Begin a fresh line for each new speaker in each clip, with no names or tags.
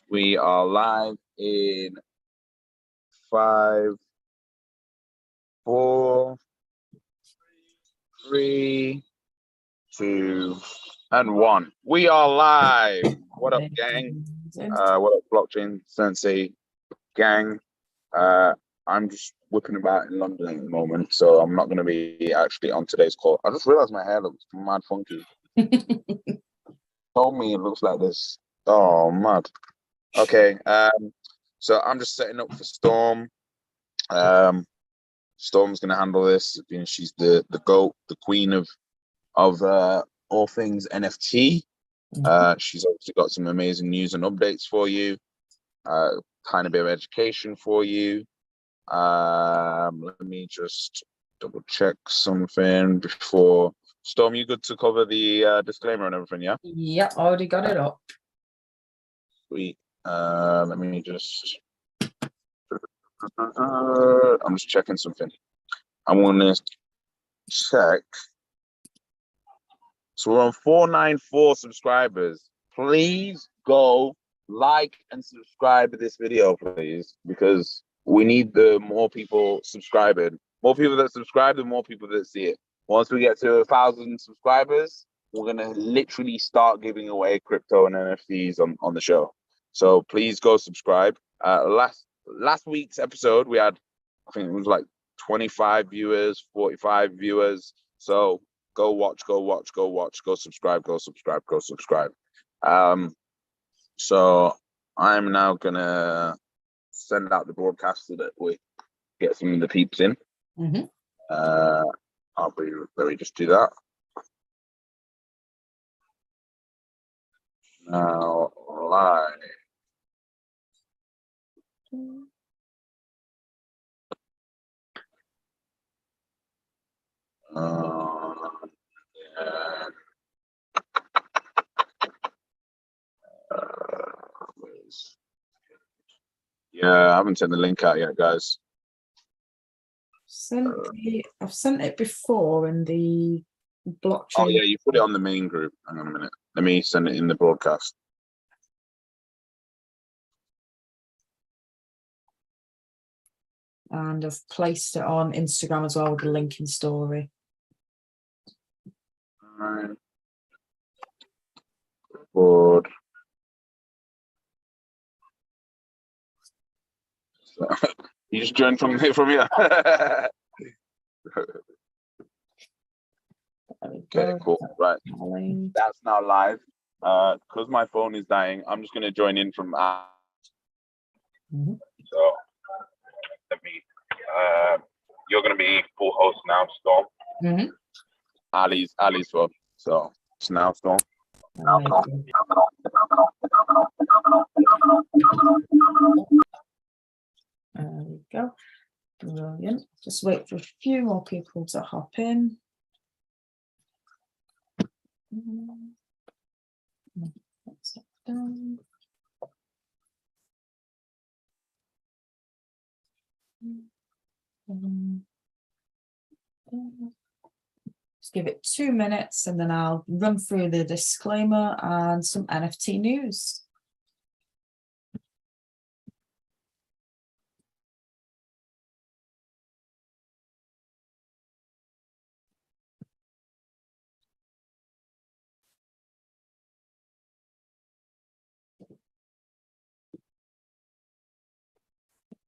We are live in 5, 4, 3, 2, and 1. We are live. What up, gang? What up, blockchain sensei gang? I'm just whipping about in London at the moment, so I'm not going to be actually on today's call. I just realized my hair looks mad funky. Told me it looks like this. Oh, mad. Okay. So I'm just setting up for Storm. Storm's going to handle this. You know, she's the GOAT, the queen of all things NFT. She's obviously got some amazing news and updates for you. Kind of bit of education for you. Let me just double check something before. Storm, you good to cover the disclaimer and everything, yeah?
Yeah, already got it up.
Sweet. Let me just I'm just checking something. I want to check. So we're on 494 subscribers. Please go like and subscribe to this video, please, because we need the more people subscribing. More people that subscribe, the more people that see it. Once we get to 1,000 subscribers, we're gonna literally start giving away crypto and NFTs on the show. So please go subscribe. Last week's episode, we had, I think it was like 25 viewers, 45 viewers. So go watch, go subscribe. So I'm now gonna send out the broadcast so that we get some of the peeps in. Let me just do that. Now live. Yeah, I haven't sent the link out yet, guys.
I've sent it before in the blockchain.
Oh yeah, you put it on the main group. Hang on a minute. Let me send it in the broadcast.
And I've placed it on Instagram as well with the link in story.
All right. Board. You just joined from here. Okay, cool. Right. That's now live. Because my phone is dying, I'm just going to join in from So let me you're going to be full host now, Storm. Ali's phone. So it's now Storm.
There we go. Brilliant. Just wait for a few more people to hop in. That's it done. Just give it 2 minutes and then I'll run through the disclaimer and some NFT news.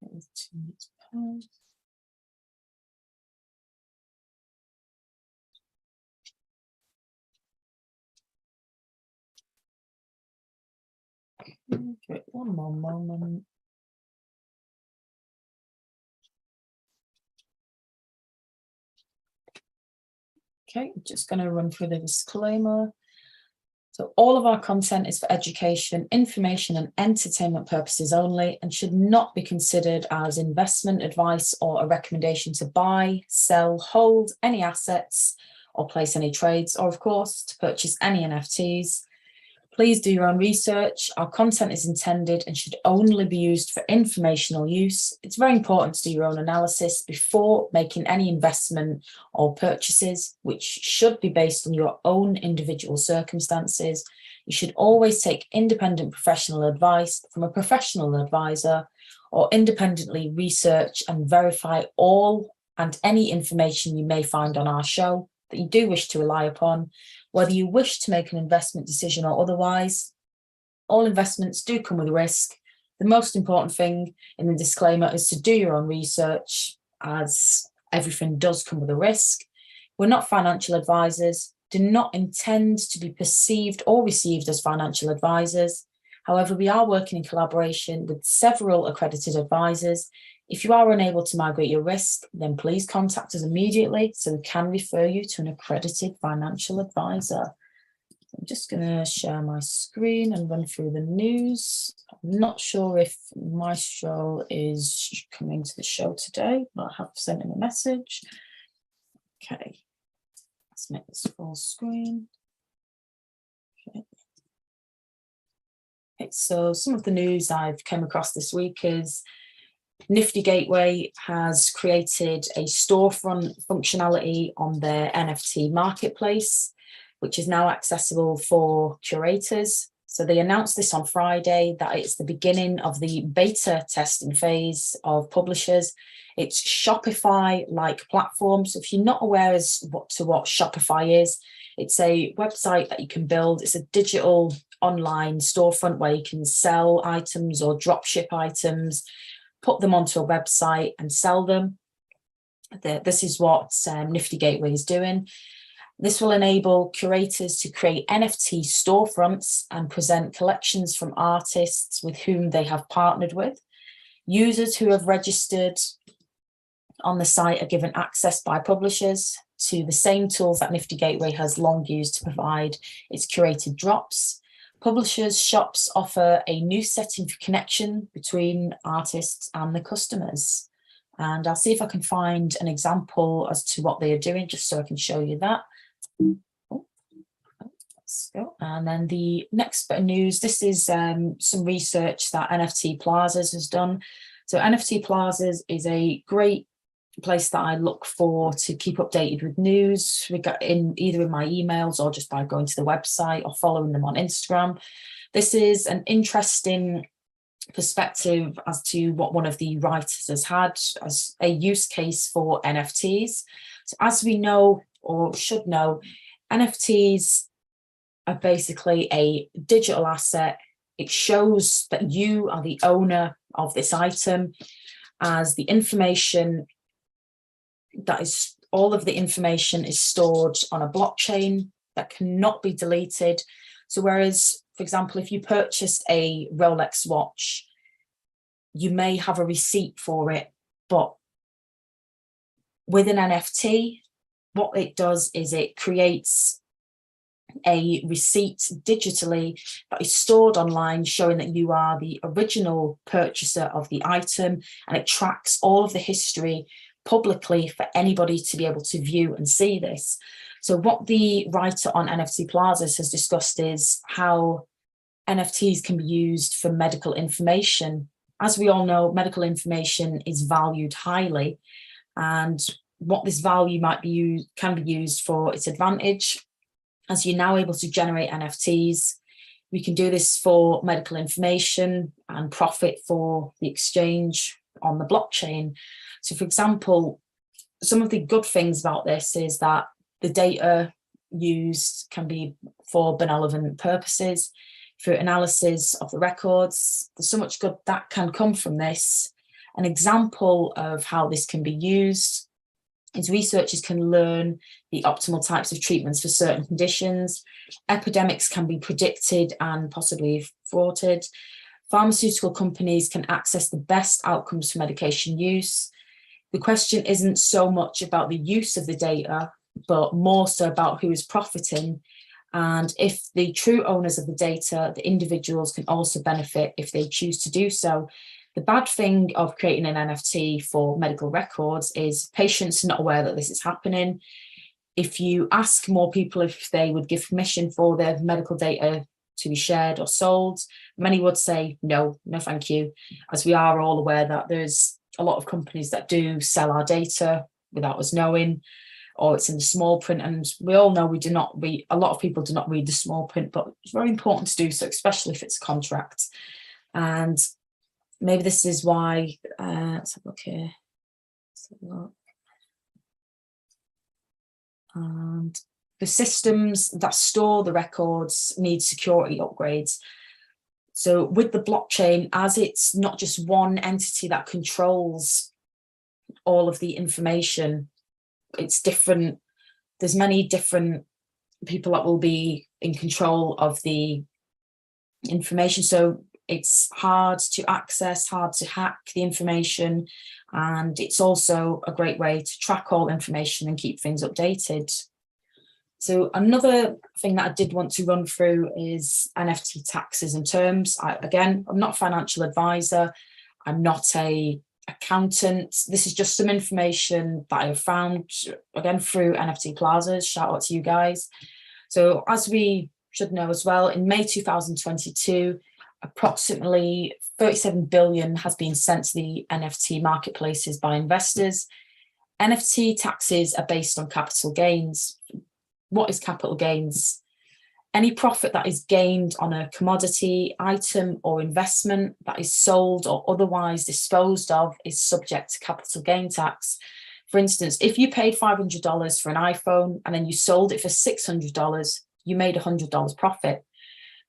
Okay, 2 minutes past. Okay, one more moment. Okay, just going to run through the disclaimer. So all of our content is for education, information and entertainment purposes only and should not be considered as investment advice or a recommendation to buy, sell, hold any assets or place any trades or, of course, to purchase any NFTs. Please do your own research. Our content is intended and should only be used for informational use. It's very important to do your own analysis before making any investment or purchases, which should be based on your own individual circumstances. You should always take independent professional advice from a professional advisor, or independently research and verify all and any information you may find on our show that you do wish to rely upon. Whether you wish to make an investment decision or otherwise, all investments do come with risk. The most important thing in the disclaimer is to do your own research, as everything does come with a risk. We're not financial advisors, do not intend to be perceived or received as financial advisors. However, we are working in collaboration with several accredited advisors. If you are unable to migrate your risk, then please contact us immediately so we can refer you to an accredited financial advisor. I'm just going to share my screen and run through the news. I'm not sure if Maestro is coming to the show today, but I have sent him a message. Okay, let's make this full screen. Okay, so some of the news I've come across this week is Nifty Gateway has created a storefront functionality on their NFT marketplace, which is now accessible for curators. So they announced this on Friday, that it's the beginning of the beta testing phase of publishers. It's Shopify-like platform. So if you're not aware as what Shopify is, it's a website that you can build. It's a digital online storefront where you can sell items or drop ship items, put them onto a website and sell them. This is what Nifty Gateway is doing. This will enable curators to create NFT storefronts and present collections from artists with whom they have partnered with. Users who have registered on the site are given access by publishers to the same tools that Nifty Gateway has long used to provide its curated drops. Publishers' shops offer a new setting for connection between artists and the customers. And I'll see if I can find an example as to what they are doing, just so I can show you that. Let's go. And then the next bit of news, this is some research that NFT Plazas has done. So NFT Plazas is a great place that I look for to keep updated with news. We got in either in my emails or just by going to the website or following them on Instagram. This is an interesting perspective as to what one of the writers has had as a use case for NFTs. So as we know, or should know, NFTs are basically a digital asset. It shows that you are the owner of this item, as the information that is, all of the information is stored on a blockchain that cannot be deleted. So whereas, for example, if you purchased a Rolex watch, you may have a receipt for it, but with an NFT, what it does is it creates a receipt digitally that is stored online, showing that you are the original purchaser of the item, and it tracks all of the history publicly for anybody to be able to view and see this. So what the writer on NFT Plazas has discussed is how NFTs can be used for medical information. As we all know, medical information is valued highly, and what this value might be used, can be used for its advantage. As you're now able to generate NFTs, we can do this for medical information and profit for the exchange on the blockchain. So, for example, some of the good things about this is that the data used can be for benevolent purposes, through analysis of the records. There's so much good that can come from this. An example of how this can be used is researchers can learn the optimal types of treatments for certain conditions. Epidemics can be predicted and possibly thwarted. Pharmaceutical companies can access the best outcomes for medication use. The question isn't so much about the use of the data, but more so about who is profiting. And if the true owners of the data, the individuals, can also benefit if they choose to do so. The bad thing of creating an NFT for medical records is patients are not aware that this is happening. If you ask more people if they would give permission for their medical data to be shared or sold? Many would say no, no thank you, as we are all aware that there's a lot of companies that do sell our data without us knowing, or it's in the small print, and we all know a lot of people do not read the small print, but it's very important to do so, especially if it's a contract. And maybe this is why, let's have a look here. Let's have a look. And the systems that store the records need security upgrades. So with the blockchain, as it's not just one entity that controls all of the information, it's different. There's many different people that will be in control of the information. So it's hard to access, hard to hack the information. And it's also a great way to track all information and keep things updated. So another thing that I did want to run through is NFT taxes and terms. Again, I'm not a financial advisor. I'm not a accountant. This is just some information that I have found, again, through NFT Plazas. Shout out to you guys. So as we should know as well, in May 2022, approximately 37 billion has been sent to the NFT marketplaces by investors. NFT taxes are based on capital gains. What is capital gains? Any profit that is gained on a commodity, item, or investment that is sold or otherwise disposed of is subject to capital gain tax. For instance, if you paid $500 for an iPhone and then you sold it for $600, you made $100 profit.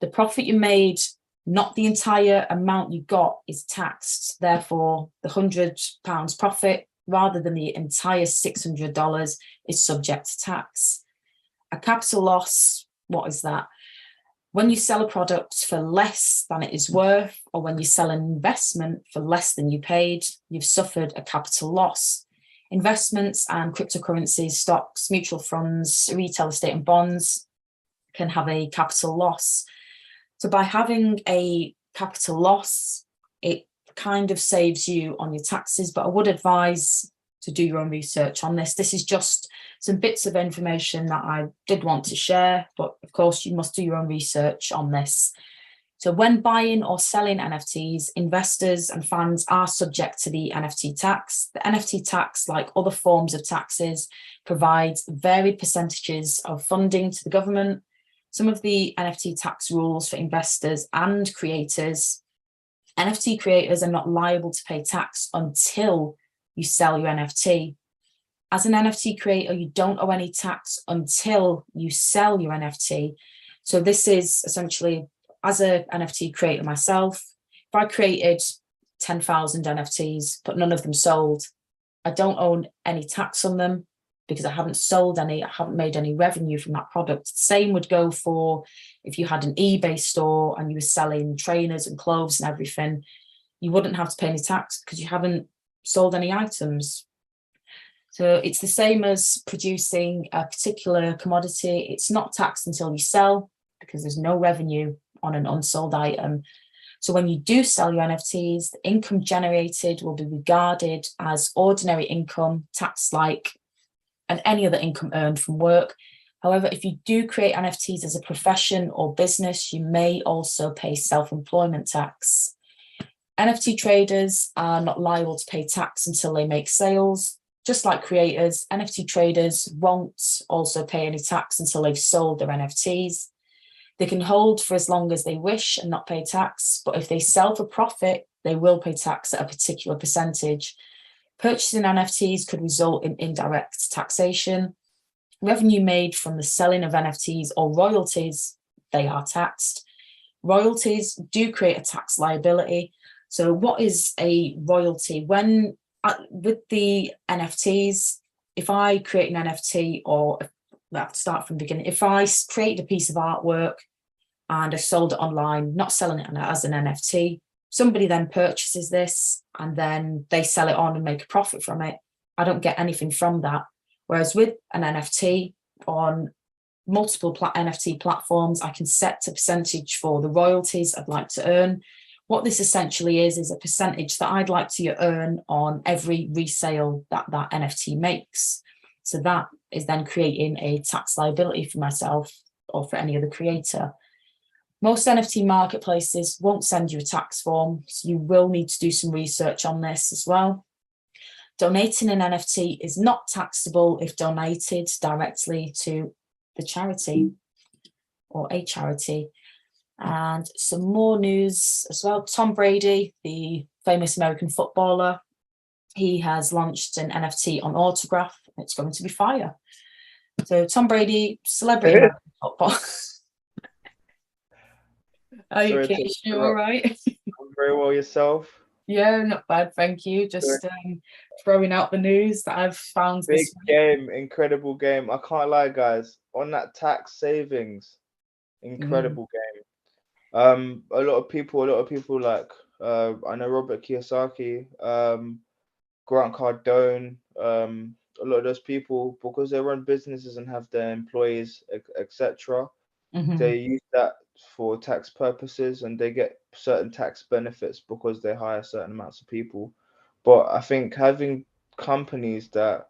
The profit you made, not the entire amount you got, is taxed. Therefore, the £100 profit, rather than the entire $600, is subject to tax. A capital loss, what is that? When you sell a product for less than it is worth, or when you sell an investment for less than you paid, you've suffered a capital loss. Investments and cryptocurrencies, stocks, mutual funds, retail estate and bonds can have a capital loss. So by having a capital loss, it kind of saves you on your taxes, but I would advise to do your own research on this. This is just some bits of information that I did want to share, but of course you must do your own research on this. So when buying or selling NFTs, investors and fans are subject to the NFT tax. The NFT tax, like other forms of taxes, provides varied percentages of funding to the government. Some of the NFT tax rules for investors and creators: NFT creators are not liable to pay tax until you sell your NFT. As an NFT creator, you don't owe any tax until you sell your NFT. So this is essentially, as an NFT creator myself, if I created 10,000 NFTs, but none of them sold, I don't own any tax on them because I haven't sold any, I haven't made any revenue from that product. Same would go for if you had an eBay store and you were selling trainers and clothes and everything, you wouldn't have to pay any tax because you haven't sold any items. So it's the same as producing a particular commodity. It's not taxed until you sell because there's no revenue on an unsold item. So when you do sell your NFTs, the income generated will be regarded as ordinary income, taxed like and any other income earned from work. However, if you do create NFTs as a profession or business, you may also pay self-employment tax. NFT traders are not liable to pay tax until they make sales. Just like creators, NFT traders won't also pay any tax until they've sold their NFTs. They can hold for as long as they wish and not pay tax, but if they sell for profit, they will pay tax at a particular percentage. Purchasing NFTs could result in indirect taxation. Revenue made from the selling of NFTs or royalties, they are taxed. Royalties do create a tax liability. So what is a royalty? When with the NFTs, if I create an NFT, or let's start from the beginning, if I create a piece of artwork and I sold it online, not selling it as an NFT, somebody then purchases this and then they sell it on and make a profit from it. I don't get anything from that. Whereas with an NFT on multiple NFT platforms, I can set a percentage for the royalties I'd like to earn. What this essentially is a percentage that I'd like to earn on every resale that that NFT makes. So that is then creating a tax liability for myself or for any other creator. Most NFT marketplaces won't send you a tax form, so you will need to do some research on this as well. Donating an NFT is not taxable if donated directly to the charity or a charity. And some more news as well. Tom Brady, the famous American footballer, he has launched an NFT on autograph. It's going to be fire. So Tom Brady, celebrity American football. Are you okay? You all right?
I'm very well, yourself?
Yeah, not bad, thank you. Just throwing out the news that I've found.
Big
this week.
game, incredible game. I can't lie, guys. On that tax savings, incredible game. A lot of people like I know Robert Kiyosaki, Grant Cardone, a lot of those people, because they run businesses and have their employees, etc. They use that for tax purposes, and they get certain tax benefits because they hire certain amounts of people. But I think having companies that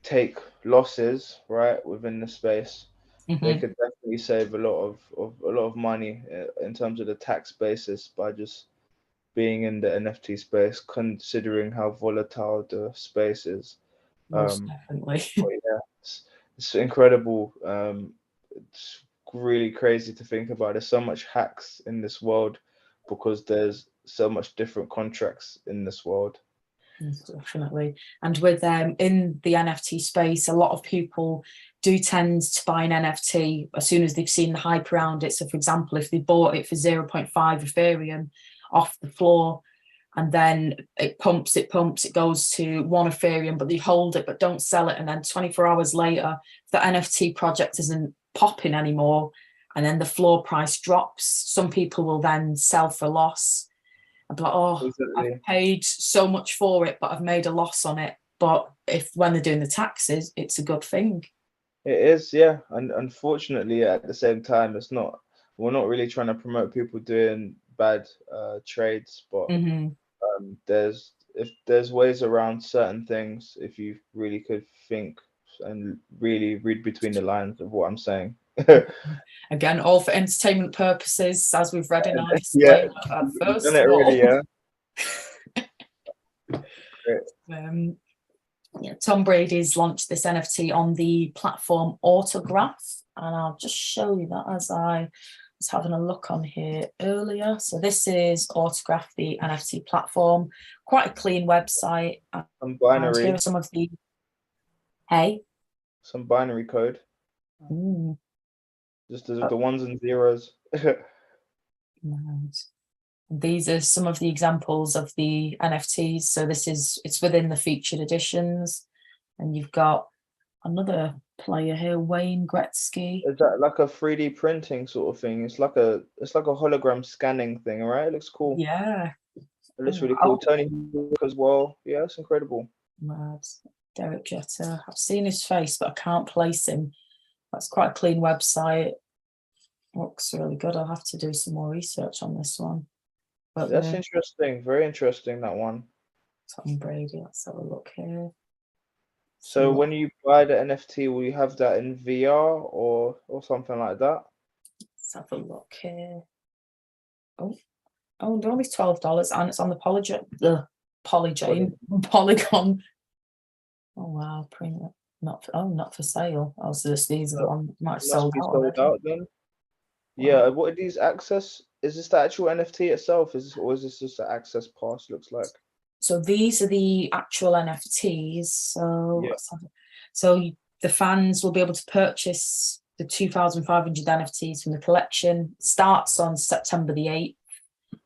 take losses right within the space, they could definitely save a lot of money in terms of the tax basis by just being in the NFT space, considering how volatile the space is.
Most definitely.
But yeah, it's incredible. It's really crazy to think about. There's so much hacks in this world because there's so much different contracts in this world.
Definitely. And with in the NFT space, a lot of people do tend to buy an NFT as soon as they've seen the hype around it. So for example, if they bought it for 0.5 Ethereum off the floor, and then it pumps, it goes to 1 Ethereum, but they hold it but don't sell it, and then 24 hours later the NFT project isn't popping anymore, and then the floor price drops, some people will then sell for loss. I'm like, oh, exactly. I've paid so much for it, but I've made a loss on it. But when they're doing the taxes, it's a good thing.
It is, yeah. And unfortunately, at the same time, we're not really trying to promote people doing bad trades, but there's ways around certain things if you really could think and really read between the lines of what I'm saying.
Again, all for entertainment purposes, as we've read in our
disclaimer.
Yeah, first
done it already,
yeah. Tom Brady's launched this NFT on the platform Autograph, and I'll just show you that as I was having a look on here earlier. So this is Autograph, the NFT platform, quite a clean website.
Some binary.
Here are some of the
some binary code. Just the ones and zeros.
Nice. These are some of the examples of the NFTs. So it's within the featured editions, and you've got another player here, Wayne Gretzky.
Is that like a 3D printing sort of thing? It's like a hologram scanning thing, right? It looks cool.
Yeah.
It looks really cool. Tony Hawk as well. Yeah, it's incredible.
Mad. Derek Jeter. I've seen his face, but I can't place him. That's quite a clean website. Looks really good. I'll have to do some more research on this one. But
that's interesting. Very interesting, that one.
Tom Brady. Let's have a look here.
So when you buy the NFT, will you have that in VR or something like that?
Let's have a look here. Oh, they're only $12, and it's on the Polygon. Oh wow, premium. Not for sale. These are the ones that might have sold
out then. Yeah, what are these access? Is this the actual NFT itself? Is this just the access pass? Looks like.
So these are the actual NFTs. So the fans will be able to purchase the 2,500 NFTs from the collection. Starts on September the 8th.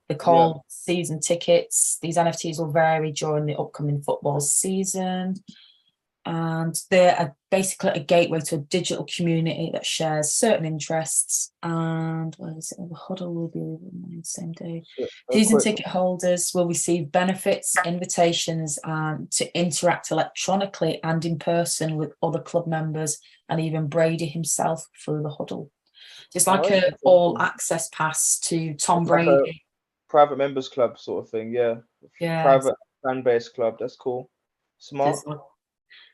They're called season tickets. These NFTs will vary during the upcoming football season. And they're basically a gateway to a digital community that shares certain interests. And the huddle will be on the same day. Season ticket holders will receive benefits, invitations, to interact electronically and in person with other club members, and even Brady himself through the huddle. It's like an all-access pass to Tom Brady.
Like a private members club sort of thing, yeah. Private fan base club. That's cool. Smart.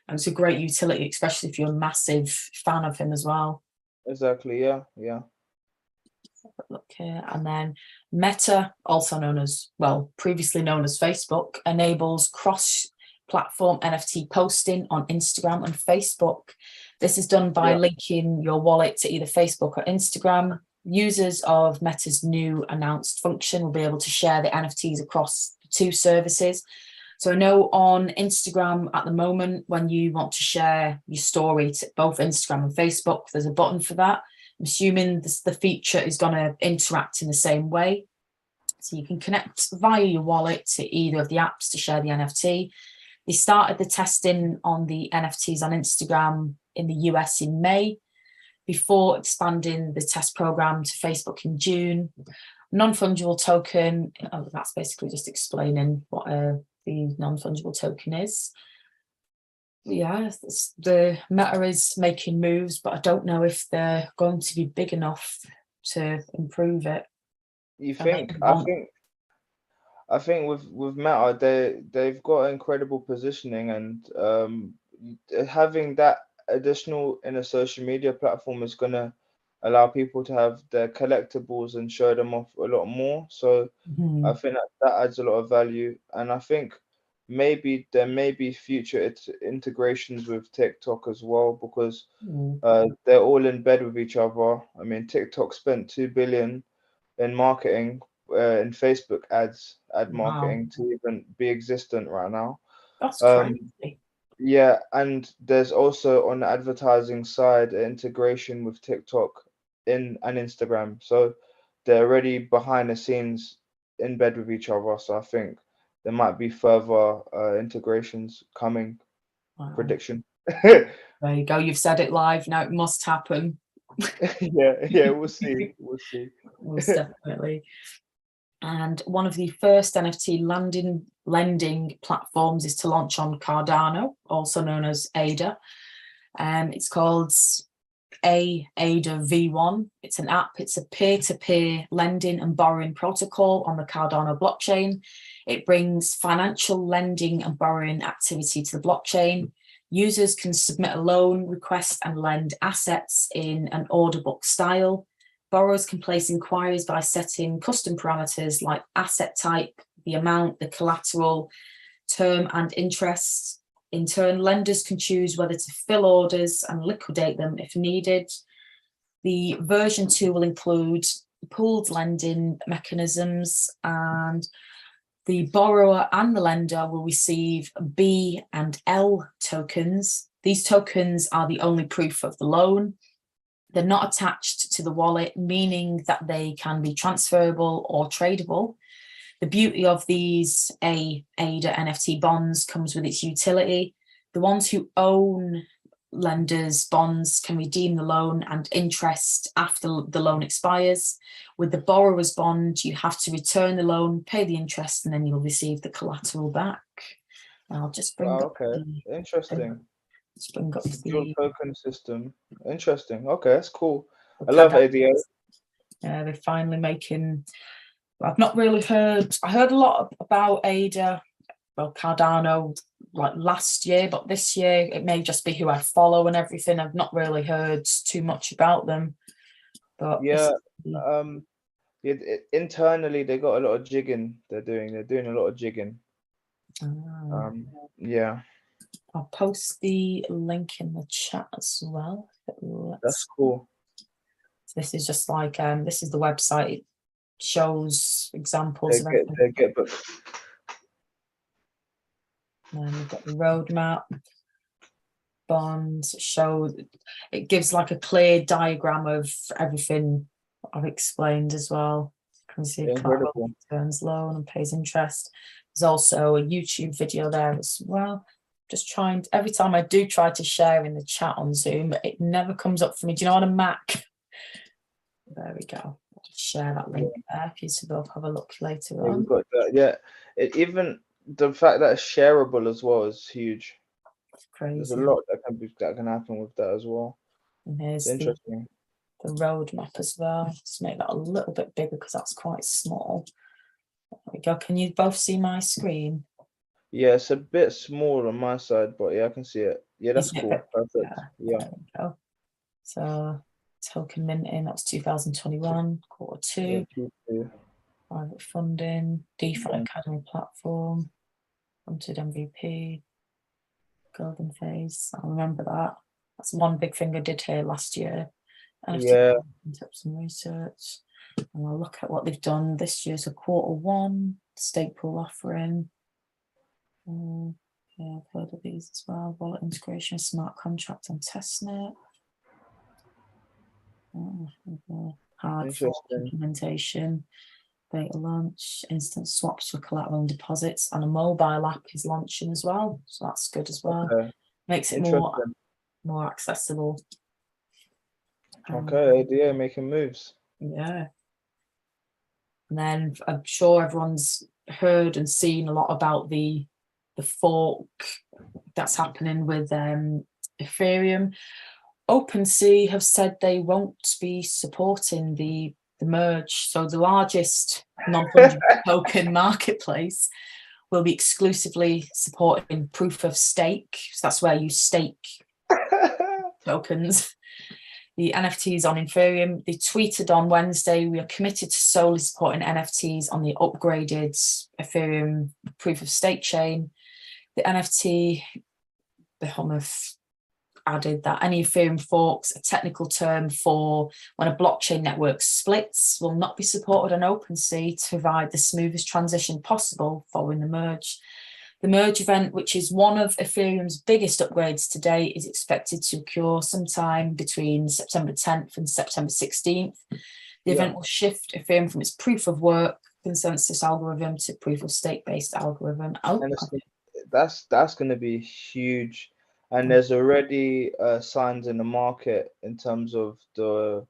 And it's a great utility, especially if you're a massive fan of him as well.
Exactly, yeah.
Look here, and then Meta, also known as, well, previously known as Facebook, enables cross-platform NFT posting on Instagram and Facebook. This is done by linking your wallet to either Facebook or Instagram. Users of Meta's new announced function will be able to share the NFTs across the two services. So I know on Instagram at the moment, when you want to share your story to both Instagram and Facebook, there's a button for that. I'm assuming the feature is going to interact in the same way. So you can connect via your wallet to either of the apps to share the NFT. They started the testing on the NFTs on Instagram in the US in May, before expanding the test program to Facebook in June. Non-fungible token, that's basically just explaining what the non-fungible token is. Yeah, the Meta is making moves, but I don't know if they're going to be big enough to improve it.
You think? I think with Meta, they've got incredible positioning, and having that additional in a social media platform is gonna allow people to have their collectibles and show them off a lot more. So I think that adds a lot of value, and I think maybe there may be future integrations with TikTok as well, because they're all in bed with each other. I mean, TikTok spent 2 billion in marketing, in Facebook ad marketing to even be existent right now.
That's crazy.
Yeah, and there's also on the advertising side integration with TikTok and Instagram. So they're already behind the scenes in bed with each other. So I think there might be further integrations coming. Prediction.
There you go. You've said it live. Now it must happen.
yeah, we'll see.
Most definitely. And one of the first NFT lending platforms is to launch on Cardano, also known as ADA. It's called ADA V1. It's an app. It's a peer-to-peer lending and borrowing protocol on the Cardano blockchain. It brings financial lending and borrowing activity to the blockchain. Users can submit a loan request and lend assets in an order book style. Borrowers can place inquiries by setting custom parameters like asset type, the amount, the collateral, term, and interest. In turn, lenders can choose whether to fill orders and liquidate them if needed. The version 2 will include pooled lending mechanisms, and the borrower and the lender will receive B and L tokens. These tokens are the only proof of the loan. They're not attached to the wallet, meaning that they can be transferable or tradable. The beauty of these ADA NFT bonds comes with its utility. The ones who own lenders' bonds can redeem the loan and interest after the loan expires. With the borrower's bond, you have to return the loan, pay the interest, and then you'll receive the collateral back. I'll just bring up
interesting.
Let's bring up
the token system. Interesting. Okay, that's cool. I love ADA.
Yeah, they're finally making. I've not really heard. I heard a lot about ADA, well, Cardano, like last year, but this year it may just be who I follow and everything. I've not really heard too much about them. But
internally they got a lot of jigging. They're doing a lot of jigging. Yeah.
I'll post the link in the chat as well.
That's cool.
So this is just like this is the website. It shows examples of everything. And then we've got the roadmap, bonds, it gives like a clear diagram of everything I've explained as well. You can see collateral returns loan and pays interest. There's also a YouTube video there as well. Just trying, every time I do try to share in the chat on Zoom, it never comes up for me. Do you know, on a Mac? There we go. I'll just share that link there for you to go have a look later on.
We've got that. Even the fact that it's shareable as well is huge.
It's crazy.
There's a lot that can happen with that as well.
And here's
interesting.
The roadmap as well. Let's make that a little bit bigger because that's quite small. There we go. Can you both see my screen?
Yeah, it's a bit small on my side, but yeah, I can see it. Yeah, that's cool. Perfect.
Yeah. There we go. So token minting, that was 2021, quarter two. Private funding, DeFi Academy platform, Wanted MVP, golden phase. I remember that. That's one big thing I did here last year.
Yeah.
Some research. And I'll look at what they've done this year. So quarter one, stake pool offering. Yeah, I've heard of these as well. Wallet integration, smart contract on testnet. Hard fork implementation. Beta launch, instant swaps for collateral and deposits, and a mobile app is launching as well. So that's good as well.
Okay.
Makes it more accessible.
Okay, yeah, making moves.
Yeah. And then I'm sure everyone's heard and seen a lot about the fork that's happening with Ethereum. OpenSea have said they won't be supporting the merge. So the largest non-fungible token marketplace will be exclusively supporting proof of stake. So that's where you stake tokens. The NFTs on Ethereum. They tweeted on Wednesday, we are committed to solely supporting NFTs on the upgraded Ethereum proof of stake chain. The NFT behemoth added that any Ethereum forks, a technical term for when a blockchain network splits, will not be supported on OpenSea to provide the smoothest transition possible following the merge. The merge event, which is one of Ethereum's biggest upgrades to date, is expected to occur sometime between September 10th and September 16th. The event will shift Ethereum from its proof of work consensus algorithm to proof of stake based algorithm.
And that's going to be huge. And there's already signs in the market in terms of the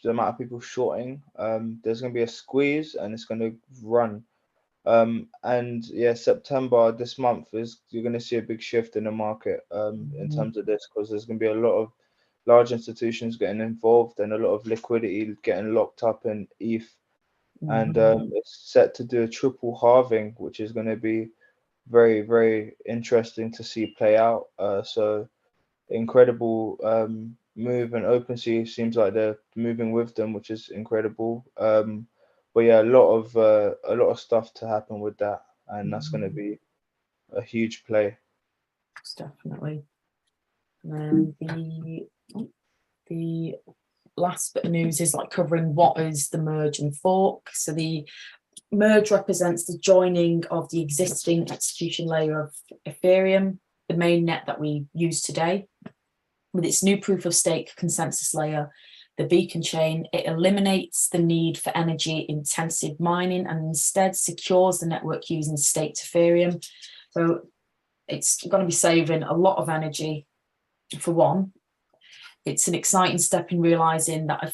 amount of people shorting. There's going to be a squeeze and it's going to run. And yeah, September this month you're going to see a big shift in the market in terms of this, because there's going to be a lot of large institutions getting involved and a lot of liquidity getting locked up in ETH. And it's set to do a triple halving, which is going to be very, very interesting to see play out. So incredible move, and OpenSea seems like they're moving with them, which is incredible. But yeah, a lot of stuff to happen with that, and that's going to be a huge play.
Definitely. And the last bit of news is like covering what is the merge and fork. So the merge represents the joining of the existing execution layer of Ethereum, the main net that we use today, with its new proof of stake consensus layer, the beacon chain. It eliminates the need for energy intensive mining and instead secures the network using staked Ethereum. So it's going to be saving a lot of energy. For one, it's an exciting step in realizing that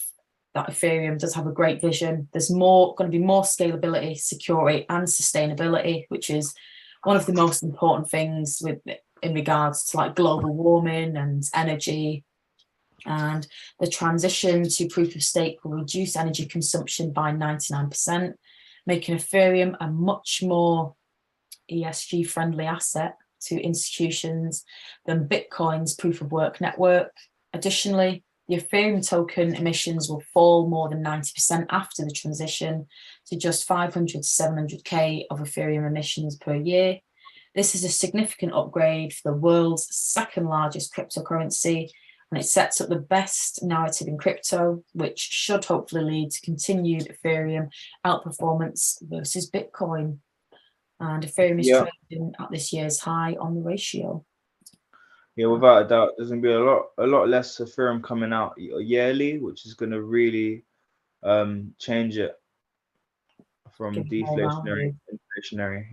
Ethereum does have a great vision. There's going to be more scalability, security, and sustainability, which is one of the most important things in regards to like global warming and energy. And the transition to proof of stake will reduce energy consumption by 99%, making Ethereum a much more ESG friendly asset to institutions than Bitcoin's proof of work network. Additionally, the Ethereum token emissions will fall more than 90% after the transition to just 500 to 700k of Ethereum emissions per year. This is a significant upgrade for the world's second largest cryptocurrency, and it sets up the best narrative in crypto, which should hopefully lead to continued Ethereum outperformance versus Bitcoin. And Ethereum is trading at this year's high on the ratio.
Yeah, without a doubt, there's going to be a lot less Ethereum coming out yearly, which is going to really change it from deflationary to inflationary.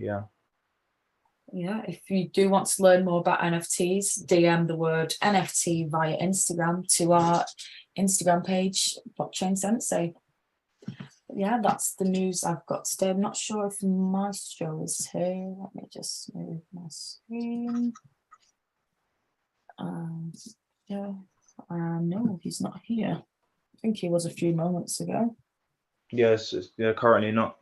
Yeah, if you do want to learn more about NFTs, DM the word NFT via Instagram to our Instagram page, Blockchain Sensei. Yeah, that's the news I've got today. I'm not sure if Maestro is here. Let me just move my screen. No, he's not here. I think he was a few moments ago.
Yes, currently not.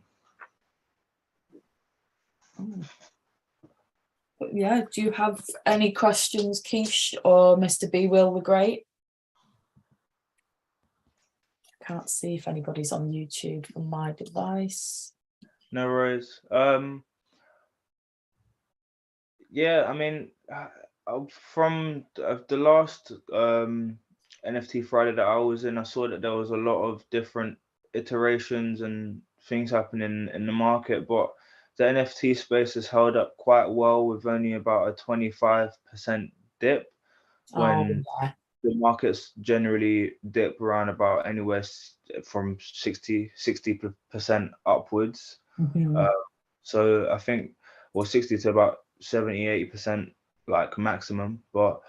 But yeah, do you have any questions, Keish or Mr. B? Will the Great? can't see if anybody's on YouTube from my device.
No worries. Yeah, I mean, from the last NFT Friday that I was in, I saw that there was a lot of different iterations and things happening in the market, but the NFT space has held up quite well with only about a 25% dip when the markets generally dip around about anywhere from 60% upwards. So I think, well, 60 to about 70-80% like maximum. But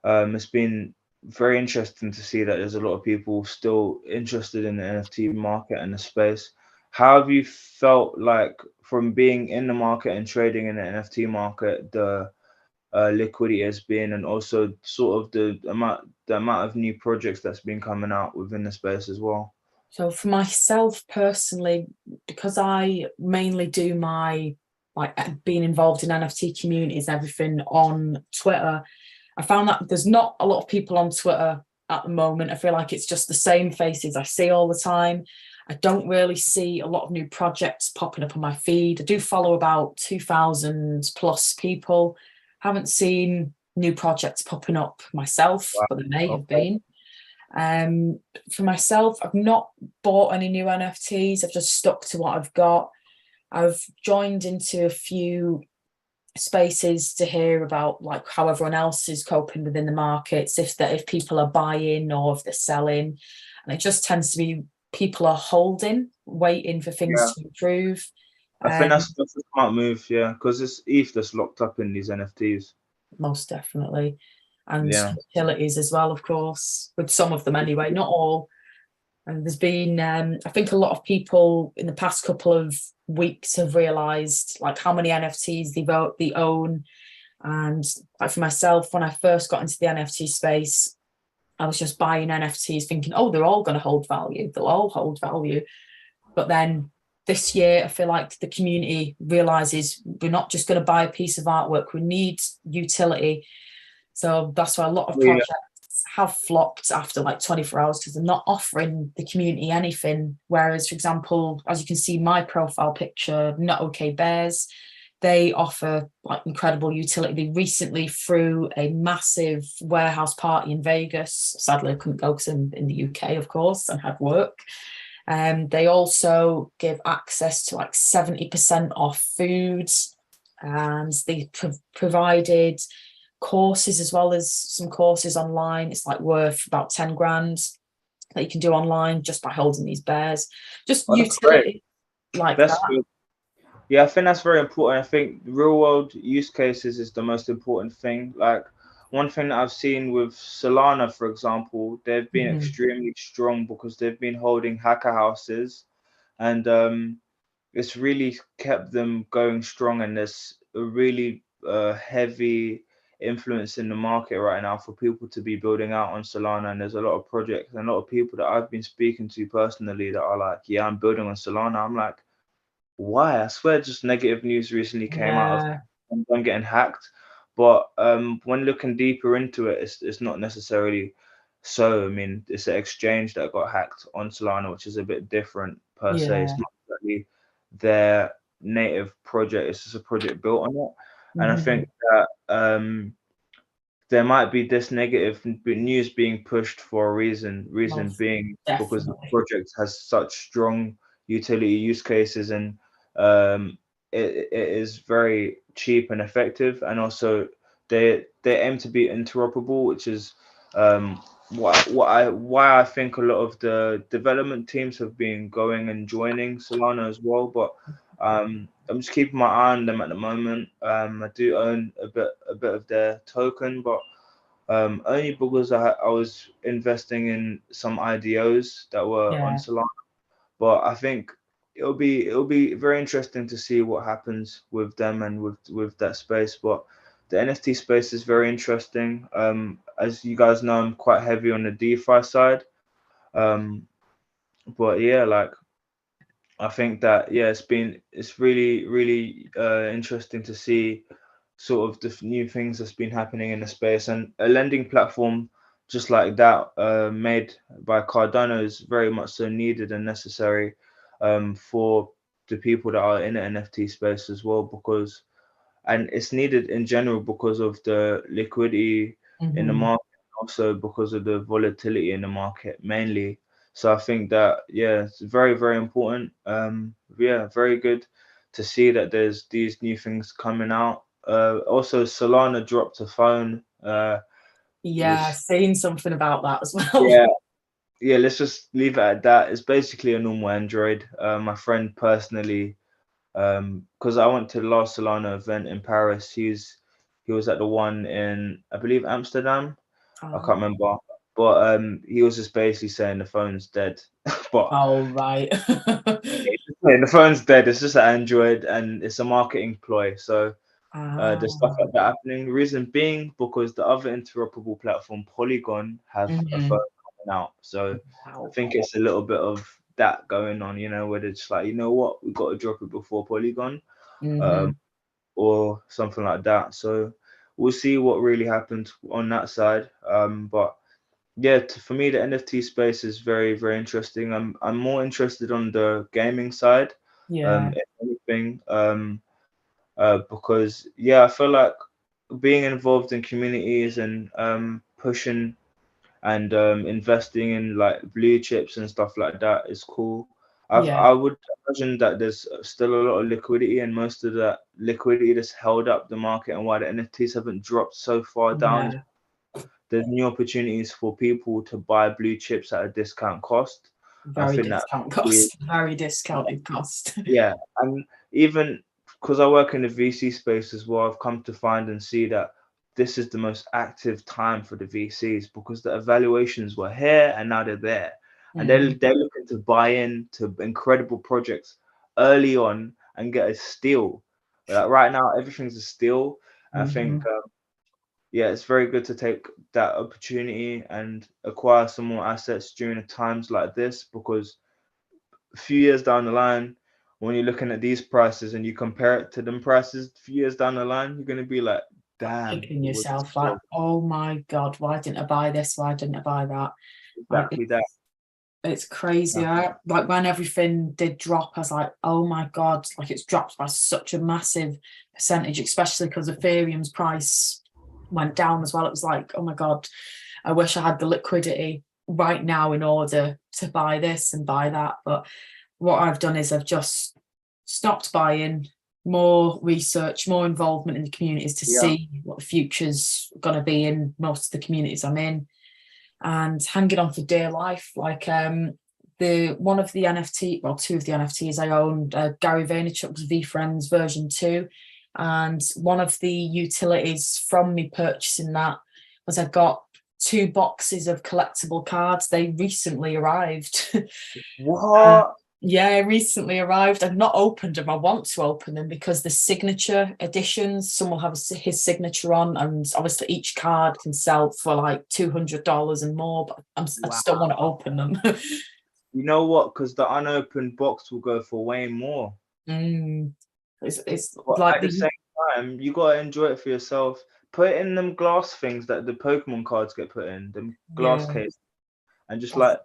it's been very interesting to see that there's a lot of people still interested in the NFT market and the space. How have you felt like from being in the market and trading in the NFT market, the liquidity has been, and also sort of the amount of new projects that's been coming out within the space as well?
So for myself personally, because I mainly do my being involved in NFT communities, everything on Twitter, I found that there's not a lot of people on Twitter at the moment. I feel like it's just the same faces I see all the time. I don't really see a lot of new projects popping up on my feed. I do follow about 2,000 plus people. Haven't seen new projects popping up myself, but there may have been. For myself, I've not bought any new NFTs. I've just stuck to what I've got. I've joined into a few spaces to hear about like how everyone else is coping within the markets, if people are buying or if they're selling. And it just tends to be people are holding, waiting for things to improve.
I think that's a smart move, because it's ETH that's locked up in these NFTs.
Most definitely. And utilities as well, of course, with some of them anyway, not all. And there's been, I think a lot of people in the past couple of weeks have realised like how many NFTs they own. And like for myself, when I first got into the NFT space, I was just buying NFTs thinking, oh, they're all going to hold value. They'll all hold value. But then this year, I feel like the community realises we're not just going to buy a piece of artwork. We need utility. So that's why a lot of projects have flopped after like 24 hours because they're not offering the community anything. Whereas, for example, as you can see, my profile picture, Not Okay Bears, they offer like incredible utility. They recently threw a massive warehouse party in Vegas. Sadly, I couldn't go because I'm in the UK, of course, and had work. They also give access to like 70% off foods, and they provided courses as well as some courses online. It's like worth about 10 grand that you can do online just by holding these bears. Just utility like
that's
that.
Good. Yeah, I think that's very important. I think real world use cases is the most important thing. Like one thing that I've seen with Solana, for example, they've been extremely strong because they've been holding hacker houses, and it's really kept them going strong. And there's a really heavy influence in the market right now for people to be building out on Solana. And there's a lot of projects and a lot of people that I've been speaking to personally that are like, yeah, I'm building on Solana. I'm like, why? I swear just negative news recently came out of them getting hacked. But when looking deeper into it, it's not necessarily so. I mean, it's an exchange that got hacked on Solana, which is a bit different per se. It's not exactly their native project, it's just a project built on it. And I think that there might be this negative news being pushed for a reason being because the project has such strong utility use cases, and it is very cheap and effective, and also they aim to be interoperable, which is why I think a lot of the development teams have been going and joining Solana as well. But I'm just keeping my eye on them at the moment. I do own a bit of their token, but only because I was investing in some IDOs that were on Solana. But I think it'll be very interesting to see what happens with them and with that space. But the NFT space is very interesting. As you guys know, I'm quite heavy on the DeFi side. But yeah, like I think that it's really interesting to see sort of the new things that's been happening in the space, and a lending platform just like that, made by Cardano, is very much so needed and necessary for the people that are in the NFT space as well, because, and it's needed in general because of the liquidity in the
Mhm.
market, also because of the volatility in the market mainly. So I think that, yeah, it's very, very important. Yeah, very good to see that there's these new things coming out. Also, Solana dropped a phone.
Yeah,
Was
saying something about that as well.
Yeah, yeah. Let's just leave it at that. It's basically a normal Android. My friend personally, because I went to the last Solana event in Paris. He was at the one in, I believe, Amsterdam. I can't remember, but he was just basically saying the phone's dead. But
Oh, right.
he's just saying the phone's dead. It's just an Android and it's a marketing ploy. So there's stuff
Ah,
like that happening. The reason being because the other interoperable platform, Polygon, have a phone
mhm.
coming out. So I
Wow.
think it's a little bit of that going on, where they're just like, you know what, we've got to drop it before Polygon, um,
Mhm.
or something like that. So we'll see what really happens on that side. But yeah, for me, the NFT space is very, very interesting. I'm more interested on the gaming side,
Yeah,
if anything. Because yeah, I feel like being involved in communities and pushing and investing in like blue chips and stuff like that is cool.
yeah,
I would imagine that there's still a lot of liquidity, and most of that liquidity that's held up the market and why the NFTs haven't dropped so far down is
yeah.
there's new opportunities for people to buy blue chips at a discount cost. I
Very
think that
discount
is,
cost. Very discounted cost.
yeah, and even because I work in the VC space as well, I've come to find and see that this is the most active time for the VCs because the evaluations were here and now they're there, and
Mm,
they're looking to buy into incredible projects early on and get a steal. Like right now, everything's a steal. I think,
mhm.
yeah, it's very good to take that opportunity and acquire some more assets during times like this because a few years down the line, when you're looking at these prices and you compare it to them prices a few years down the line, you're gonna be like, damn,
Kicking
it was a
yourself like,
steal.
oh my God, why didn't I buy this? Why didn't I buy that? Like
Exactly that.
it's crazy. Like when everything did drop, I was like, oh my God, like it's dropped by such a massive percentage, especially because Ethereum's price went down as well. It was like, oh my God, I wish I had the liquidity right now in order to buy this and buy that. But what I've done is I've just stopped buying, more research, more involvement in the communities to
Yeah,
see what the future's going to be in most of the communities I'm in, and hanging on for dear life. Like the one of the NFT, well, two of the NFTs I owned, Gary Vaynerchuk's VFriends version 2, and one of the utilities from me purchasing that was I got 2 boxes of collectible cards. They recently arrived. Uh,
what?
yeah, recently arrived. I've not opened them. I want to open them because the signature editions, some will have his signature on, and obviously each card can sell for like $200 and more. But I
Wow.
just don't want to open them.
You know what? Because the unopened box will go for way more.
Mm. It's
But
like
at the
the
same time, you gotta enjoy it for yourself. Put it in them glass things that the Pokemon cards get put in, them glass
yeah.
case, and just like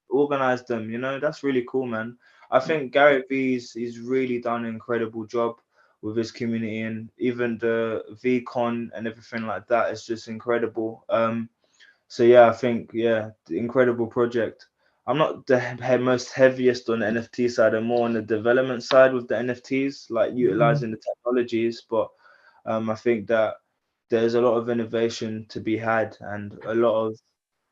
organize them. That's really cool, man. I think Gary V's he's really done an incredible job with his community, and even the VCon and everything like that is just incredible. So yeah, I think, yeah, the incredible project. I'm not the most heaviest on the NFT side. I'm more on the development side with the NFTs, like
Mhm.
utilizing the technologies. But I think that there's a lot of innovation to be had and a lot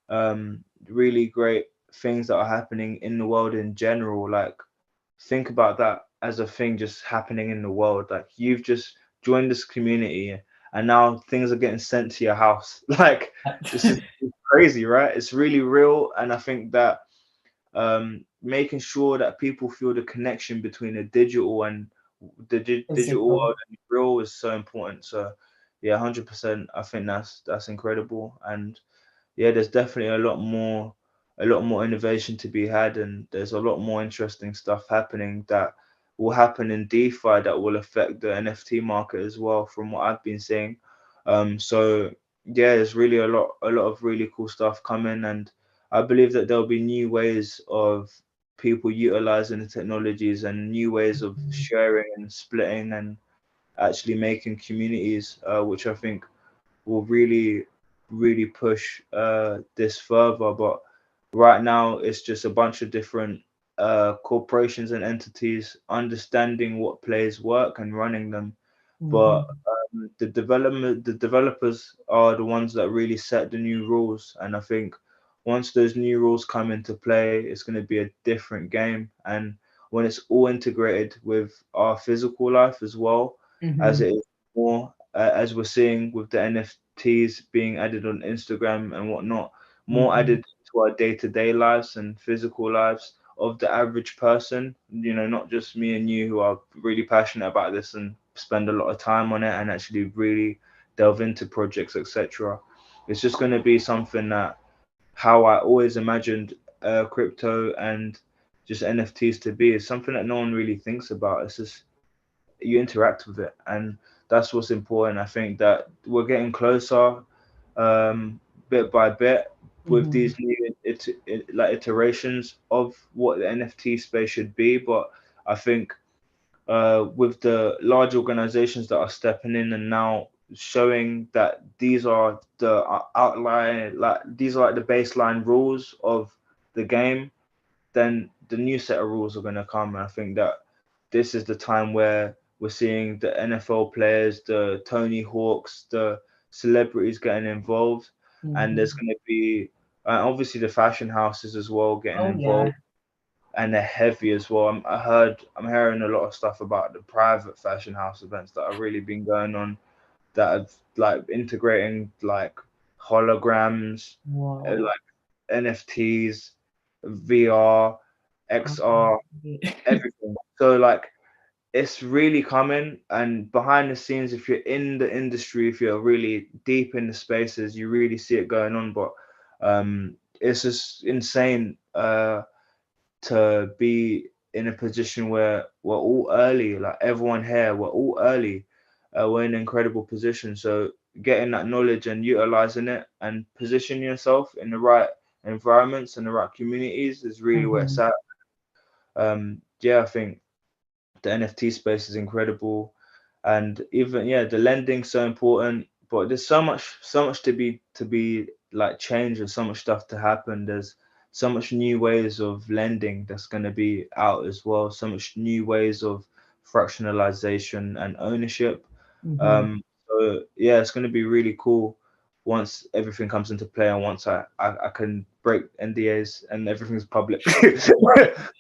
of really great things that are happening in the world in general. Like, think about that as a thing just happening in the world. Like, you've just joined this community and now things are getting sent to your house. Like, it's crazy, right? It's really real. And I think that making sure that people feel the connection between the digital and the digital
Physical.
world and real is so important. So yeah, 100%. I think that's incredible. And yeah, there's definitely a lot more innovation to be had, and there's a lot more interesting stuff happening that will happen in DeFi that will affect the NFT market as well, from what I've been seeing. So yeah, there's really a lot of really cool stuff coming, and I believe that there'll be new ways of people utilizing the technologies and new ways of sharing and splitting and actually making communities, which I think will really push this further. But right now, it's just a bunch of different corporations and entities understanding what plays work and running them. But the developers are the ones that really set the new rules, and I think once those new rules come into play, it's going to be a different game. And when it's all integrated with our physical life as well, as it is more, as we're seeing with the NFTs being added on Instagram and whatnot, more added to our day-to-day lives and physical lives of the average person, not just me and you who are really passionate about this and spend a lot of time on it and actually really delve into projects, etc. It's just going to be something that how I always imagined crypto and just NFTs to be is something that no one really thinks about. It's just you interact with it, and that's what's important. I think that we're getting closer, bit by bit, with these new like iterations of what the NFT space should be. But I think with the large organizations that are stepping in and now showing that these are the outline, like these are like the baseline rules of the game, then the new set of rules are going to come. And I think that this is the time where we're seeing the NFL players, the Tony Hawks, the celebrities getting involved, and there's going to be obviously the fashion houses as well getting
Oh yeah.
involved, and they're heavy as well. I'm hearing a lot of stuff about the private fashion house events that have really been going on, that have like integrating like holograms,
Wow.
like NFTs, VR, XR, everything. So like it's really coming, and behind the scenes, if you're in the industry, if you're really deep in the spaces, you really see it going on. But it's just insane to be in a position where we're all early, like everyone here, we're all early. We're in an incredible position. So getting that knowledge and utilizing it and positioning yourself in the right environments and the right communities is really where it's at. Yeah, I think the NFT space is incredible, and even the lending's so important. But there's so much to be like changed, and so much stuff to happen. There's so much new ways of lending that's going to be out as well. So much new ways of fractionalization and ownership. So yeah, it's going to be really cool once everything comes into play and once I can break NDAs and everything's public.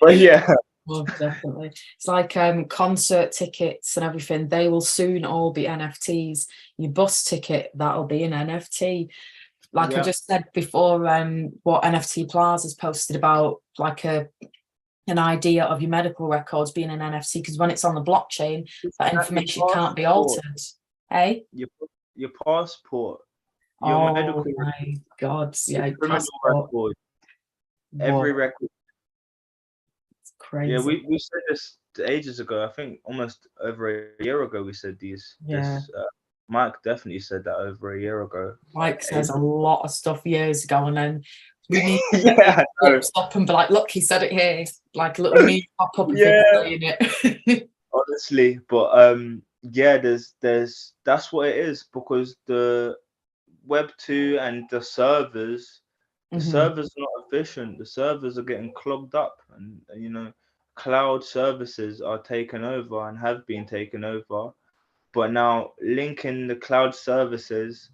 But yeah.
Well, definitely. It's like concert tickets and everything. They will soon all be NFTs. Your bus ticket, that'll be an NFT. Like I just said before, what NFT Plazas posted about, like an idea of your medical records being an NFT, because when it's on the blockchain, that information can't be altered. Hey?
Your passport, your
Oh
medical
my God. Yeah,
criminal
passport.
record, every
Whoa,
record.
it's
Yeah,
crazy.
we said this ages ago. I think almost over a year ago we said
Yeah.
this. Mike definitely said that over a year ago.
Mike says a lot of stuff years ago, and then we need to
Yeah,
stop and be like, look, he said it here. Like, look, me pop up if
yeah,
he's saying it.
honestly. But yeah, there's that's what it is, because the Web 2 and the servers are not efficient. The servers are getting clogged up, and cloud services are taken over and have been taken over. But now linking the cloud services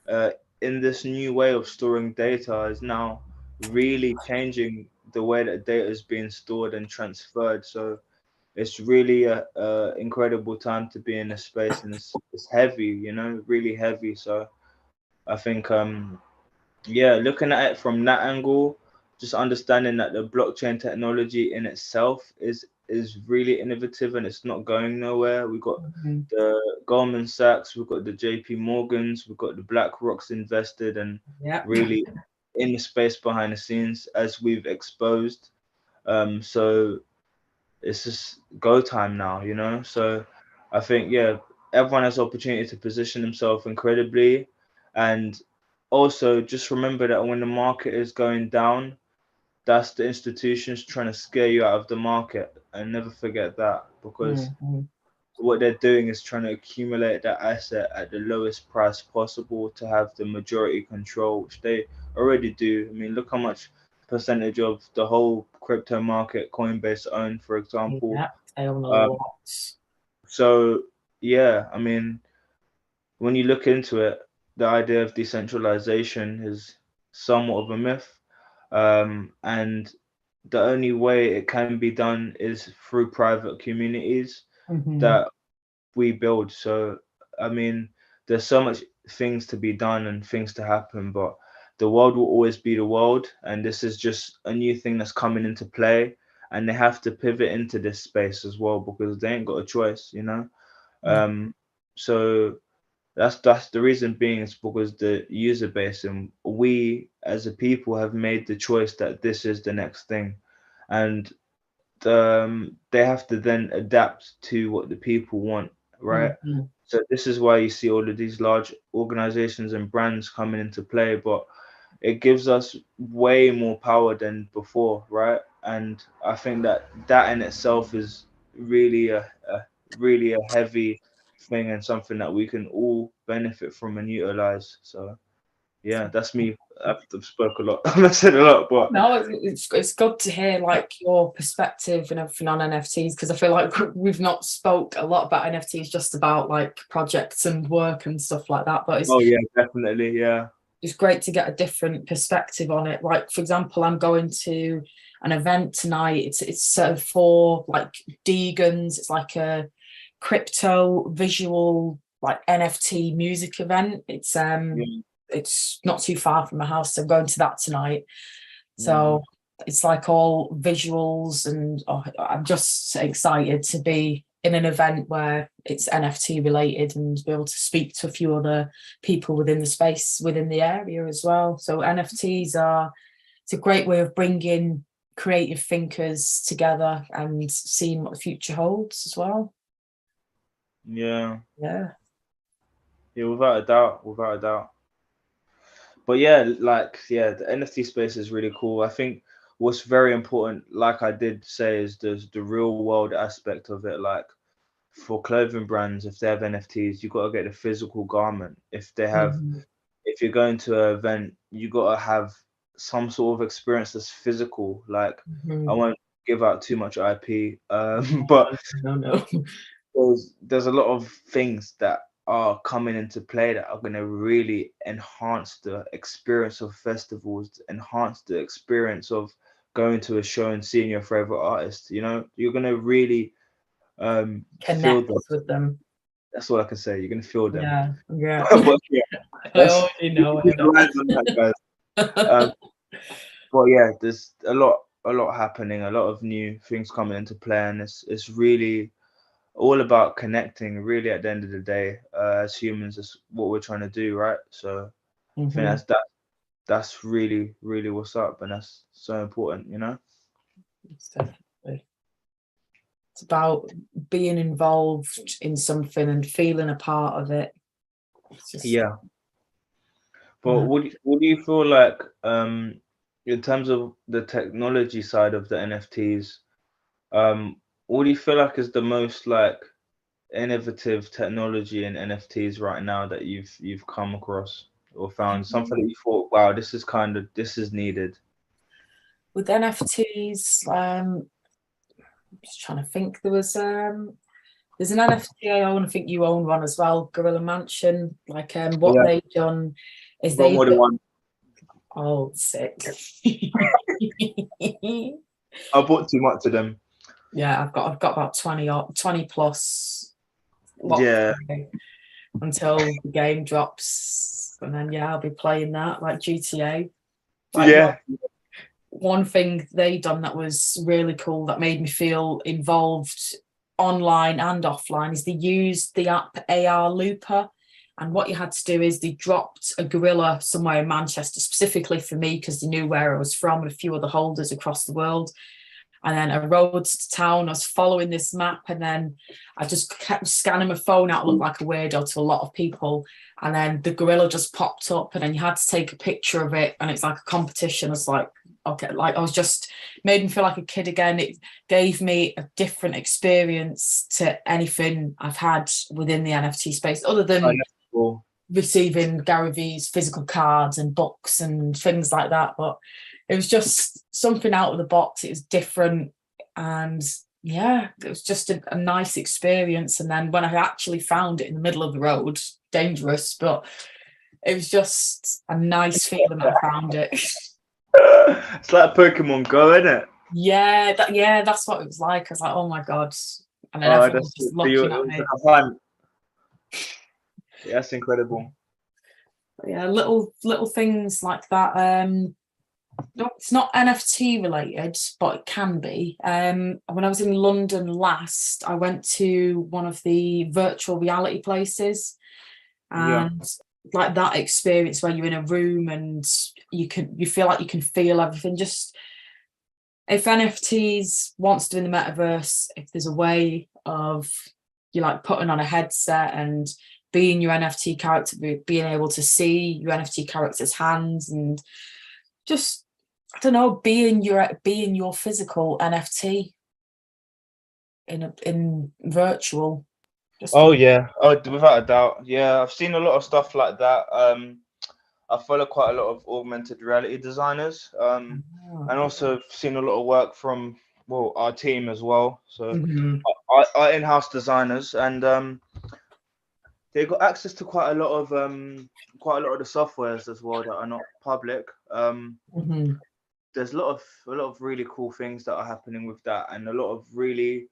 uh, in this new way of storing data is now really changing the way that data is being stored and transferred. So it's really a incredible time to be in a space, and it's heavy, really heavy. So I think yeah, looking at it from that angle, just understanding that the blockchain technology in itself is really innovative and it's not going nowhere. We've got the Goldman Sachs, we've got the JP Morgans, we've got the Black Rocks invested and
Yeah.
really in the space behind the scenes as we've exposed. So it's just go time now. So I think everyone has opportunity to position himself incredibly, And also just remember that when the market is going down, that's the institutions trying to scare you out of the market. And never forget that, because
Mhm.
what they're doing is trying to accumulate that asset at the lowest price possible to have the majority control, which they already do. I mean, look how much percentage of the whole crypto market Coinbase own, for example.
Yeah, I own a
Um,
lot.
so yeah, I mean, when you look into it, the idea of decentralization is somewhat of a myth. And the only way it can be done is through private communities
Mhm.
that we build. So, I mean, there's so much things to be done and things to happen, but the world will always be the world. And this is just a new thing that's coming into play. And they have to pivot into this space as well because they ain't got a choice, you know?
Yeah.
So that's the reason being is because the user base and we as a people have made the choice that this is the next thing, and they have to then adapt to what the people want, right?
Mhm.
So this is why you see all of these large organizations and brands coming into play, but it gives us way more power than before, right? And I think that that in itself is really a really a heavy thing and something that we can all benefit from and utilize. So yeah, that's me. I've spoke a lot. I've said a lot, but
No, it's good to hear like your perspective and everything on NFTs, because I feel like we've not spoke a lot about NFTs, just about like projects and work and stuff like that. But
oh yeah, definitely, yeah.
it's great to get a different perspective on it. Like, for example, I'm going to an event tonight. It's for like Degans. It's like a crypto visual like NFT music event.
Yeah.
It's not too far from my house, so I'm going to that tonight.
Mm.
So it's like all visuals, and I'm just excited to be in an event where it's NFT related and be able to speak to a few other people within the space, within the area as well. So NFTs it's a great way of bringing creative thinkers together and seeing what the future holds as well.
Yeah,
Yeah.
yeah, without a doubt, without a doubt. But yeah, like yeah, the NFT space is really cool. I think what's very important, like I did say, is the real world aspect of it. Like for clothing brands, if they have NFTs, you got to get the physical garment.
Mhm.
If you're going to an event, you got to have some sort of experience that's physical. Like I
Mhm.
won't give out too much IP, but
No, no, no.
there's a lot of things that are coming into play that are going to really enhance the experience of festivals, enhance the experience of going to a show and seeing your favorite artist. You know, you're going to really feel
Connect
them.
with them.
That's all I can say. You're going to feel them.
Yeah, yeah.
But yeah,
I
that's
already
you
know
can
it.
rely on that, guys. But yeah, there's a lot happening, a lot of new things coming into play, and it's really all about connecting. Really, at the end of the day, as humans, that's what we're trying to do, right? So I think
Mhm.
that's really what's up, and that's so important, you know.
It's definitely. It's about being involved in something and feeling a part of it. It's just,
Yeah. But
yeah.
what do you feel like in terms of the technology side of the NFTs? What do you feel like is the most like innovative technology in NFTs right now that you've come across or found something that you thought, wow, this is needed?
With NFTs, just trying to think. There's an NFT I own. I think you own one as well. Gorilla Mansion. Like what
Yeah,
they've done is
I've got more than one.
oh sick.
I bought too much of them.
Yeah, I've got about 20 plus locked
Yeah,
away until the game drops, and then yeah, I'll be playing that like GTA. Like
yeah,
one thing they done that was really cool that made me feel involved online and offline is they used the app AR Looper. And what you had to do is they dropped a gorilla somewhere in Manchester, specifically for me, because they knew where I was from and a few other holders across the world. And then I rode to town, I was following this map, and then I just kept scanning my phone out, looked like a weirdo to a lot of people. And then the gorilla just popped up, and then you had to take a picture of it, and it's like a competition. It's like, okay, like I was just made me feel like a kid again. It gave me a different experience to anything I've had within the NFT space, other than receiving Gary V's physical cards and books and things like that. But it was just something out of the box. It was different, and yeah, it was just a nice experience. And then when I actually found it in the middle of the road, dangerous, but it was just a nice feeling that I found it.
It's like Pokemon Go, isn't it?
Yeah, that's what it was like. I was like, oh my god, and then everyone was just looking at me.
Yeah, that's incredible.
Yeah, little things like that. It's not NFT related, but it can be. When I was in London last, I went to one of the virtual reality places, and like that experience where you're in a room and you feel like you can feel everything. Just if NFTs wants to do in the metaverse, if there's a way of you like putting on a headset and being your NFT character, being able to see your NFT character's hands, and just, I don't know, being your physical NFT in virtual.
Without a doubt. Yeah, I've seen a lot of stuff like that. I follow quite a lot of augmented reality designers, and also seen a lot of work from our team as well. So our in-house designers, and they got access to quite a lot of the softwares as well that are not public. There's a lot of really cool things that are happening with that, and a lot of really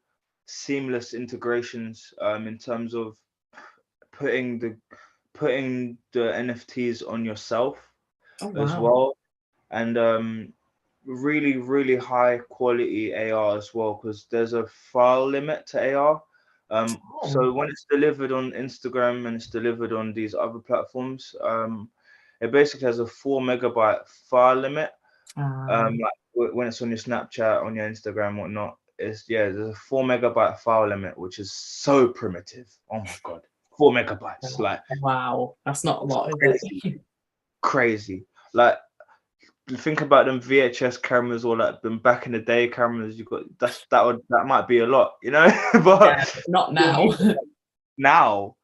seamless integrations in terms of putting the NFTs on yourself as well, and really high quality AR as well, because there's a file limit to AR. So when it's delivered on Instagram and it's delivered on these other platforms, it basically has a 4 megabyte file limit. Like when it's on your Snapchat, on your Instagram, whatnot, there's a 4 megabyte file limit, which is so primitive. Oh my god, 4 megabytes! Like,
wow, that's not a lot, is it?
Crazy. Like, think about them VHS cameras or like them back in the day cameras. You got that might be a lot, you know, but
not now.
Now,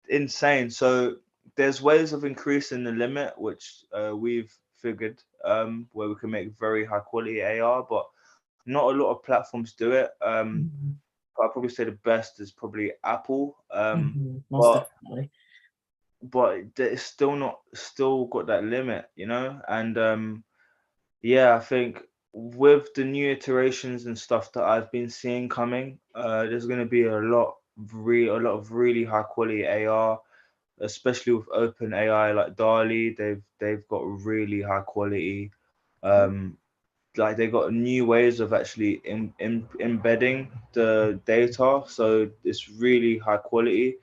insane. So there's ways of increasing the limit, which we've figured, where we can make very high quality AR, but not a lot of platforms do it. I'd probably say the best is probably Apple.
Most definitely.
But it's still got that limit, you know. And I think with the new iterations and stuff that I've been seeing coming, there's going to be a lot of really high quality AR, especially with open AI like DALL-E. They've got really high quality, like they got new ways of actually embedding the data, so it's really high quality,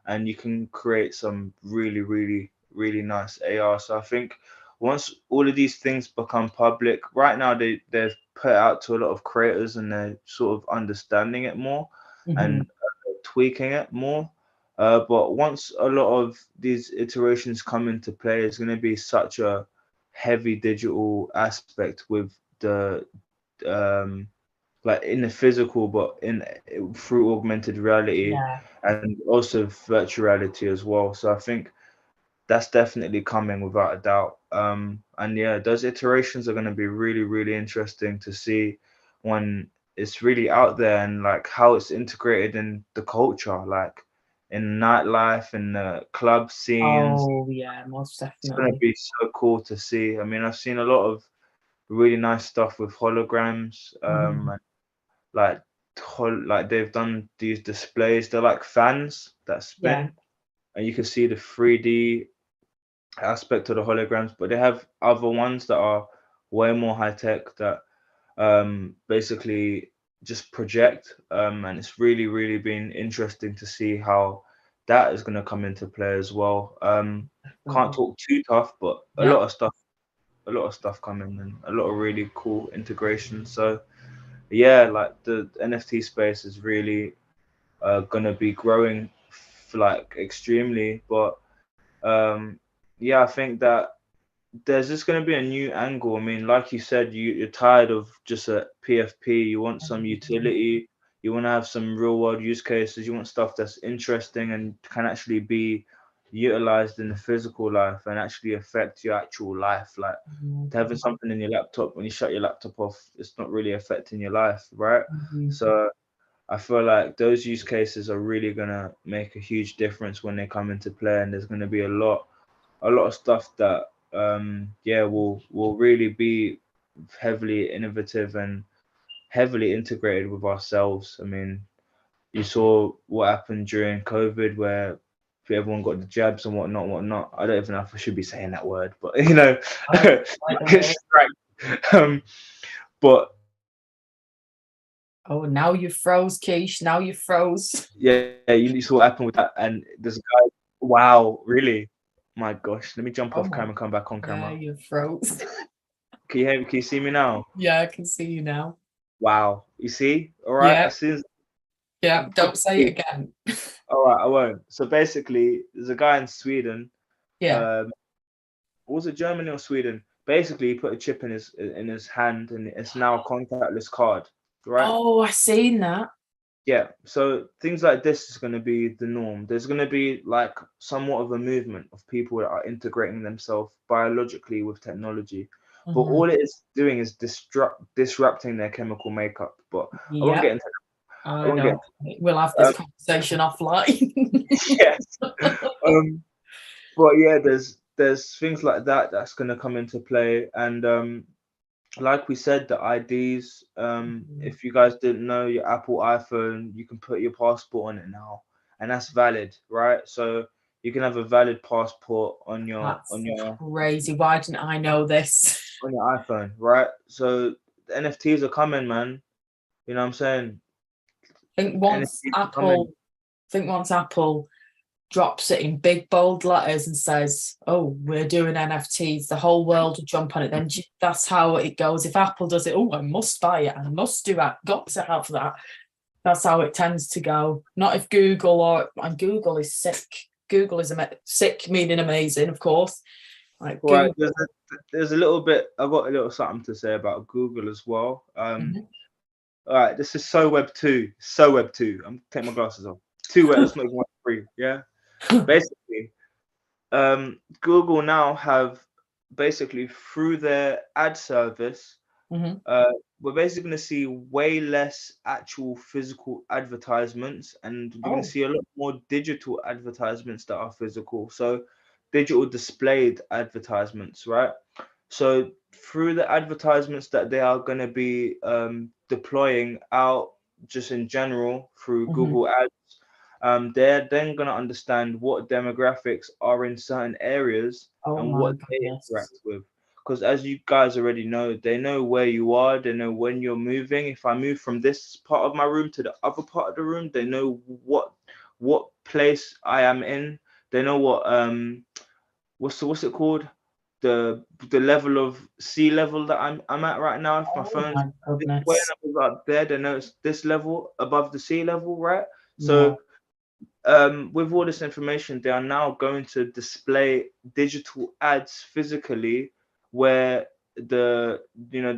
and you can create some really nice AR. So I think once all of these things become public, right now they're put out to a lot of creators and they're sort of understanding it more and tweaking it more. But once a lot of these iterations come into play, it's going to be such a heavy digital aspect with the like in the physical, but through augmented reality and also virtual reality as well. So I think that's definitely coming without a doubt. And those iterations are going to be really interesting to see when it's really out there, and like how it's integrated in the culture, like in nightlife and the club scenes.
Oh yeah, most definitely.
It's going to be so cool to see. I mean, I've seen a lot of really nice stuff with holograms, and like they've done these displays. They're like fans that spin, and you can see the 3D aspect of the holograms. But they have other ones that are way more high tech that basically just project, and it's really been interesting to see how that is going to come into play as well. Can't talk too tough, but a lot of stuff coming, and a lot of really cool integration. So yeah, like the NFT space is really gonna be growing like extremely. But yeah, I think that there's just going to be a new angle. I mean, like you said, you're tired of just a PFP. You want some utility. You want to have some real world use cases. You want stuff that's interesting and can actually be utilized in the physical life and actually affect your actual life. Like having something in your laptop, when you shut your laptop off, it's not really affecting your life, right? So I feel like those use cases are really going to make a huge difference when they come into play, and there's going to be a lot of stuff that yeah will really be heavily innovative and heavily integrated with ourselves. I mean, you saw what happened during COVID, where everyone got the jabs and whatnot. I don't even know if I should be saying that word, but you know, um, but
Oh, now you froze, Keish. Now you froze.
yeah, you saw what happened with that, and this guy. Wow, really? My gosh, let me jump off camera and come back on camera.
Yeah, you froze.
Can you hear me? Can you see me now?
Yeah, I can see you now.
Wow. You see? All right.
Yeah.
As soon as
Yeah, don't say it again.
all right, I won't. So basically, there's a guy in Sweden.
Yeah.
Was it Germany or Sweden? Basically, he put a chip in his hand, and it's now a contactless card, right?
Oh, I seen that.
Yeah. So things like this is going to be the norm. There's going to be like somewhat of a movement of people that are integrating themselves biologically with technology. But all it is doing is disrupting their chemical makeup. But I won't get into that.
I know. We'll have this conversation offline.
Yes. But yeah, there's things like that that's going to come into play, and like we said, the IDs. If you guys didn't know, your Apple iPhone, you can put your passport on it now, and that's valid, right? So you can have a valid passport on your
crazy. Why didn't I know this?
On your iPhone, right? So the NFTs are coming, man. You know what I'm saying?
I think once Apple drops it in big bold letters and says, "Oh, we're doing NFTs," the whole world will jump on it. Then that's how it goes. If Apple does it, oh, I must buy it. I must do that. Got to have that. That's how it tends to go. Not if Google and Google is sick. Google is sick, meaning amazing, of course. Like
right. There's a little bit. I've got a little something to say about Google as well. All right, this is so Web 2. So Web 2. I'm taking my glasses off. 2 Web, it's not even Web 3. Yeah. Basically, Google now have basically through their ad service, we're basically going to see way less actual physical advertisements, and we're going to see a lot more digital advertisements that are physical. So digital displayed advertisements, right? So through the advertisements that they are going to be deploying out just in general through Google Ads, they're then going to understand what demographics are in certain areas and what they interact with. Because as you guys already know, they know where you are. They know when you're moving. If I move from this part of my room to the other part of the room, they know what place I am in. They know what what's it called? The level of sea level that I'm at right now. If my phone's this way and I was up there, they know it's this level above the sea level, right? So with all this information, they are now going to display digital ads physically where the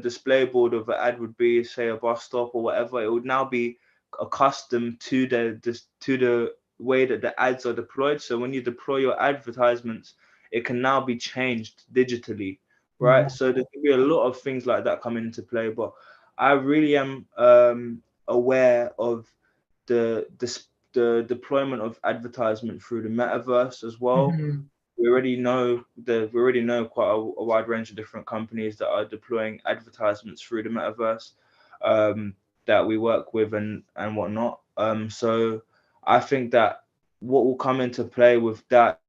display board of an ad would be, say, a bus stop or whatever. It would now be accustomed to the way that the ads are deployed. So when you deploy your advertisements, it can now be changed digitally, right? So there can be a lot of things like that coming into play. But I really am aware of the deployment of advertisement through the metaverse as well. We already know quite a wide range of different companies that are deploying advertisements through the metaverse that we work with and whatnot. So I think that what will come into play with that.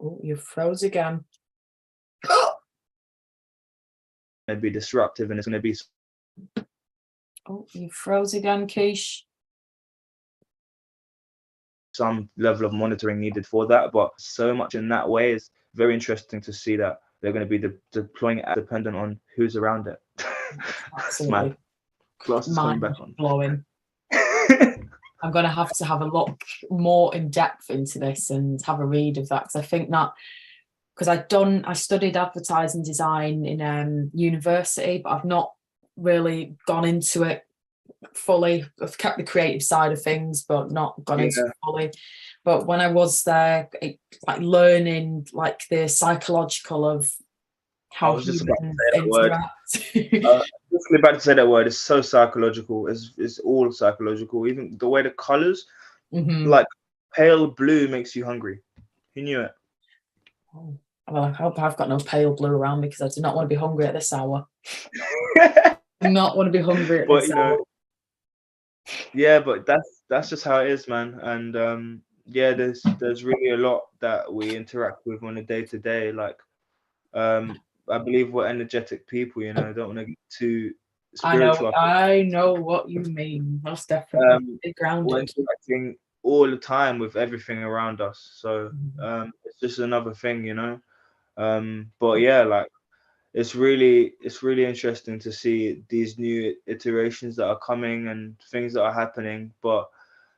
Oh, you froze again.
Going to be disruptive, and it's going to be.
Oh, you froze again, Keish.
Some level of monitoring needed for that, but so much in that way is very interesting to see that they're going to be deploying it dependent on who's around it.
Absolutely.
Class is coming back on.
Blowing. I'm going to have a look more in depth into this and have a read of that, because I think that, because I studied advertising design in university, but I've not really gone into it fully. I've kept the creative side of things, but not gone into it fully. But when I was there, like learning like the psychological of how
I was just about to
humans
say that word. Just about to say that word. It's so psychological. It's all psychological. Even the way the colors, like pale blue, makes you hungry. Who knew it?
Oh, well, I hope I've got no pale blue around me, because I do not want to be hungry at this hour. Do not want to be hungry at this hour.
Yeah, but that's just how it is, man. And yeah, there's really a lot that we interact with on a day to day. Like, I believe we're energetic people, you know. Don't want to get too spiritual.
I know what you mean. Most definitely. Grounded.
We're interacting all the time with everything around us, so it's just another thing, you know. But yeah, like it's really interesting to see these new iterations that are coming and things that are happening. But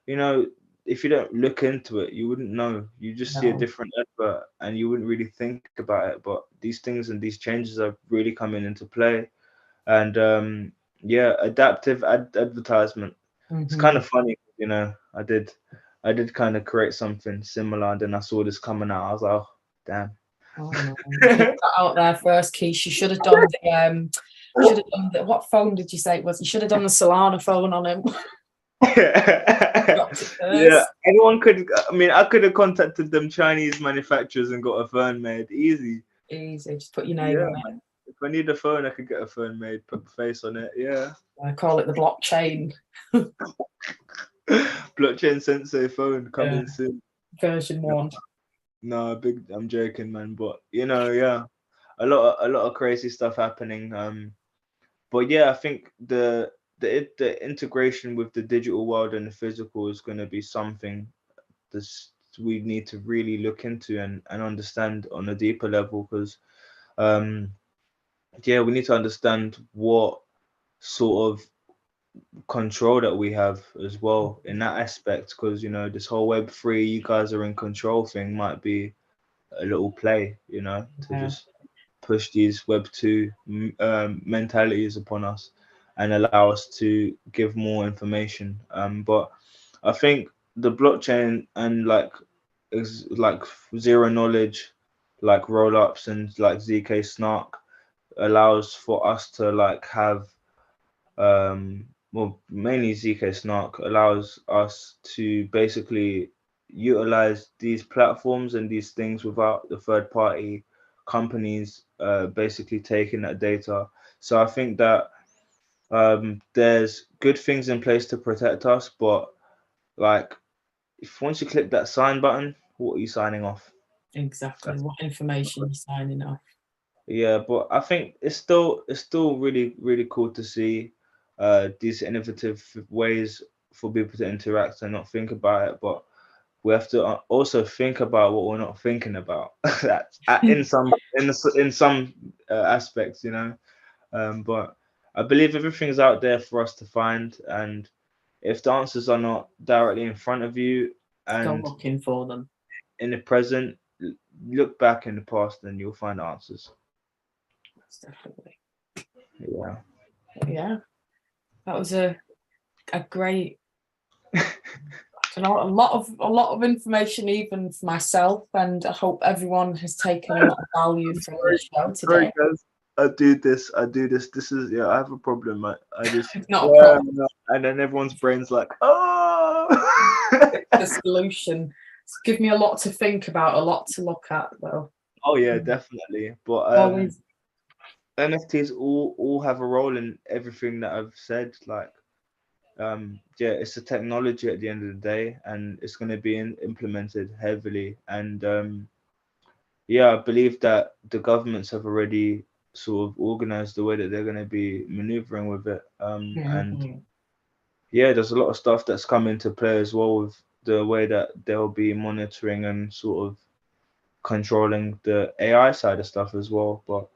you know, if you don't look into it, you wouldn't know. You just see a different advert and you wouldn't really think about it. But these things and these changes are really coming into play. And yeah, adaptive advertisement. It's kind of funny, you know. I did kind of create something similar, and then I saw this coming out. I was like, oh, damn.
Oh no! Get out there first, Keith. You should have done the what phone did you say it was? You should have done the Solana phone on him.
Yeah, anyone could. I mean, I could have contacted them Chinese manufacturers and got a phone made. Easy.
Just put your name on it.
If I need a phone, I could get a phone made. Put the face on it. Yeah.
I call it the blockchain.
Blockchain sensei phone coming soon.
Version 1.
No, I'm joking, man. But you know, yeah, a lot of crazy stuff happening. But yeah, I think the integration with the digital world and the physical is going to be something this we need to really look into and understand on a deeper level, because yeah, we need to understand what sort of control that we have as well in that aspect, because you know, this whole Web3 you guys are in control thing might be a little play, you know, to just push these Web2 mentalities upon us and allow us to give more information. But I think the blockchain and like zero knowledge, like roll ups and like ZK Snark allows for us to like have well, mainly ZK Snark allows us to basically utilize these platforms and these things without the third party companies basically taking that data. So I think that there's good things in place to protect us, but like if once you click that sign button, what are you signing off?
Exactly. What information are you signing off?
Yeah, but I think it's still really cool to see these innovative ways for people to interact and not think about it, but we have to also think about what we're not thinking about. That's in some aspects, you know. But I believe everything's out there for us to find, and if the answers are not directly in front of you and
go looking for them
in the present, look back in the past and you'll find answers.
That's definitely.
Yeah.
That was a great a lot of information even for myself, and I hope everyone has taken a lot of value from the show today.
I do this. This is I have a problem. I just
it's not a problem.
And then everyone's brain's like, oh,
the solution. It's give me a lot to think about, a lot to look at, though.
Oh yeah, definitely. But NFTs all have a role in everything that I've said. Like, yeah, it's a technology at the end of the day, and it's going to be implemented heavily. And yeah, I believe that the governments have already sort of organized the way that they're going to be maneuvering with it. And yeah, there's a lot of stuff that's come into play as well with the way that they'll be monitoring and sort of controlling the AI side of stuff as well. But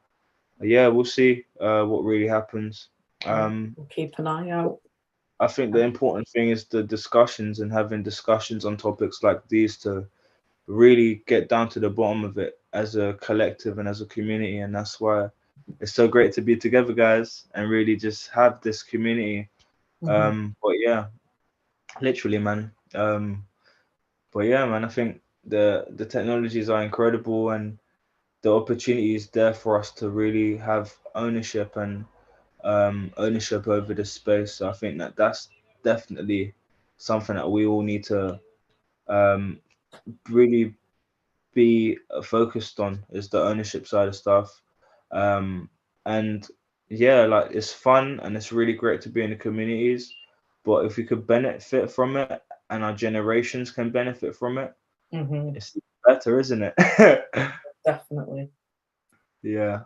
yeah, we'll see what really happens.
We'll keep an eye out.
I think the important thing is the discussions and having discussions on topics like these to really get down to the bottom of it as a collective and as a community. And that's why it's so great to be together, guys, and really just have this community. But yeah, literally, man. But yeah, man, I think the technologies are incredible, and the opportunity is there for us to really have ownership and ownership over the space. So I think that that's definitely something that we all need to um, really be focused on, is the ownership side of stuff. Um, and yeah, like it's fun and it's really great to be in the communities. But if we could benefit from it and our generations can benefit from it, it's better, isn't it?
Definitely.
Yeah.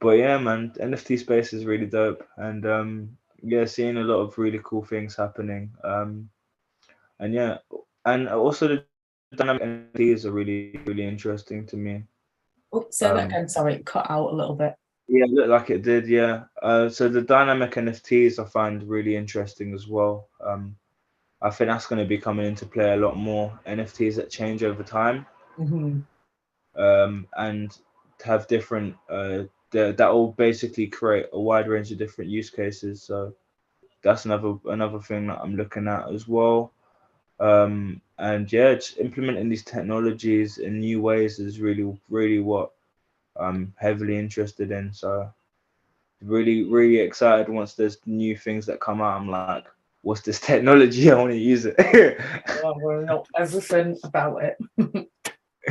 But yeah, man, NFT space is really dope, and yeah, seeing a lot of really cool things happening. And yeah, and also the dynamic NFTs are really interesting to me.
Oh, say that again. Sorry, it cut out a little bit.
Yeah, it looked like it did. Yeah. So the dynamic NFTs I find really interesting as well. I think that's going to be coming into play a lot more. NFTs that change over time, and have different that will basically create a wide range of different use cases. So that's another thing that I'm looking at as well. And yeah, just implementing these technologies in new ways is really what I'm heavily interested in. So really excited once there's new things that come out. I'm like, what's this technology? I want to use it.
Well, we're not everything about it.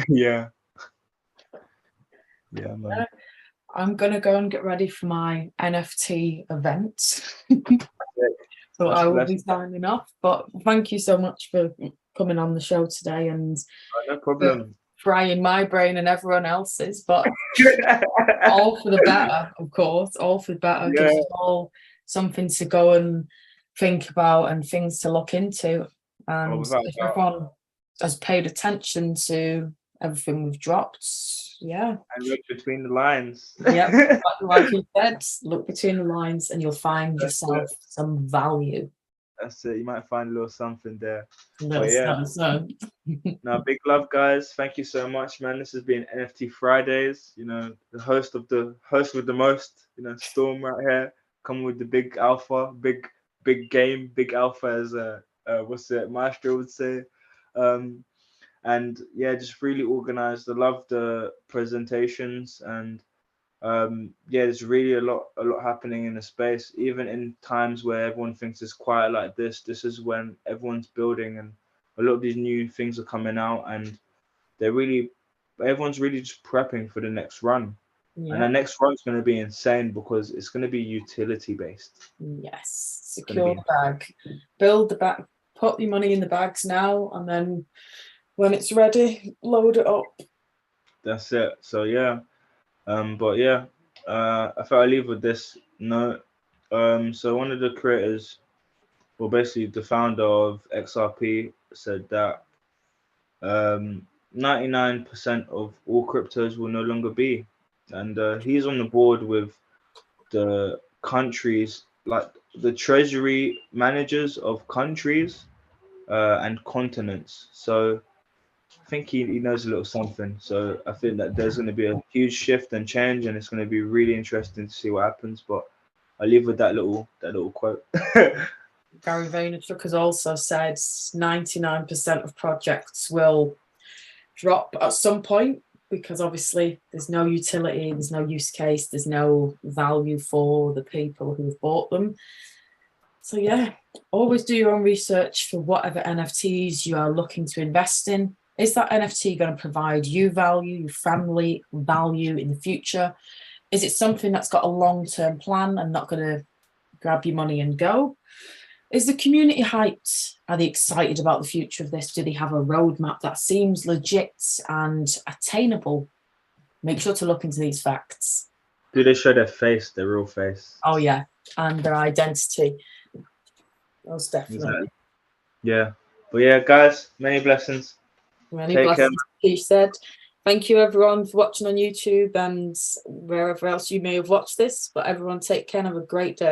Yeah. Yeah, man.
I'm gonna go and get ready for my NFT event. So I will be signing off. But thank you so much for coming on the show today and
No problem.
frying my brain and everyone else's, but all for the better, of course. All for the better.
Yeah.
Gives us all something to go and think about and things to look into. And if everyone has paid attention to everything we've dropped, yeah.
And look between the lines.
Yeah, like you said, look between the lines and you'll find yourself some value.
That's it. You might find a little something there.
But yeah.
Now, big love, guys. Thank you so much, man. This has been NFT Fridays. You know, the host with the most. You know, Storm right here, coming with the big alpha, big game, big alpha, as what's it, Maestro would say. And yeah, just really organized. I love the presentations, and yeah, there's really a lot happening in the space. Even in times where everyone thinks it's quiet like this is when everyone's building, and a lot of these new things are coming out, and everyone's really just prepping for the next run. Yeah. And the next run is going to be insane because it's going to be utility based.
Yes, secure the bag, build the bag, put your money in the bags now, and then when it's ready, load it up.
That's it. So yeah, but yeah, I thought I'd leave with this note. So one of the creators, well, basically the founder of XRP, said that 99% of all cryptos will no longer be, and he's on the board with the countries, like the treasury managers of countries and continents. So I think he knows a little something. So I think that there's going to be a huge shift and change, and it's going to be really interesting to see what happens. But I'll leave with that little quote.
Gary Vaynerchuk has also said 99% of projects will drop at some point because obviously there's no utility, there's no use case, there's no value for the people who've bought them. So yeah, always do your own research for whatever NFTs you are looking to invest in. Is that NFT going to provide you value, your family value in the future? Is it something that's got a long-term plan and not going to grab your money and go? Is the community hyped? Are they excited about the future of this? Do they have a roadmap that seems legit and attainable? Make sure to look into these facts.
Do they show their face, their real face?
Oh yeah, and their identity. Most definitely. Exactly.
Yeah. But yeah, guys, many blessings.
Many blessings, he said. Thank you everyone for watching on YouTube and wherever else you may have watched this. But everyone take care and have a great day.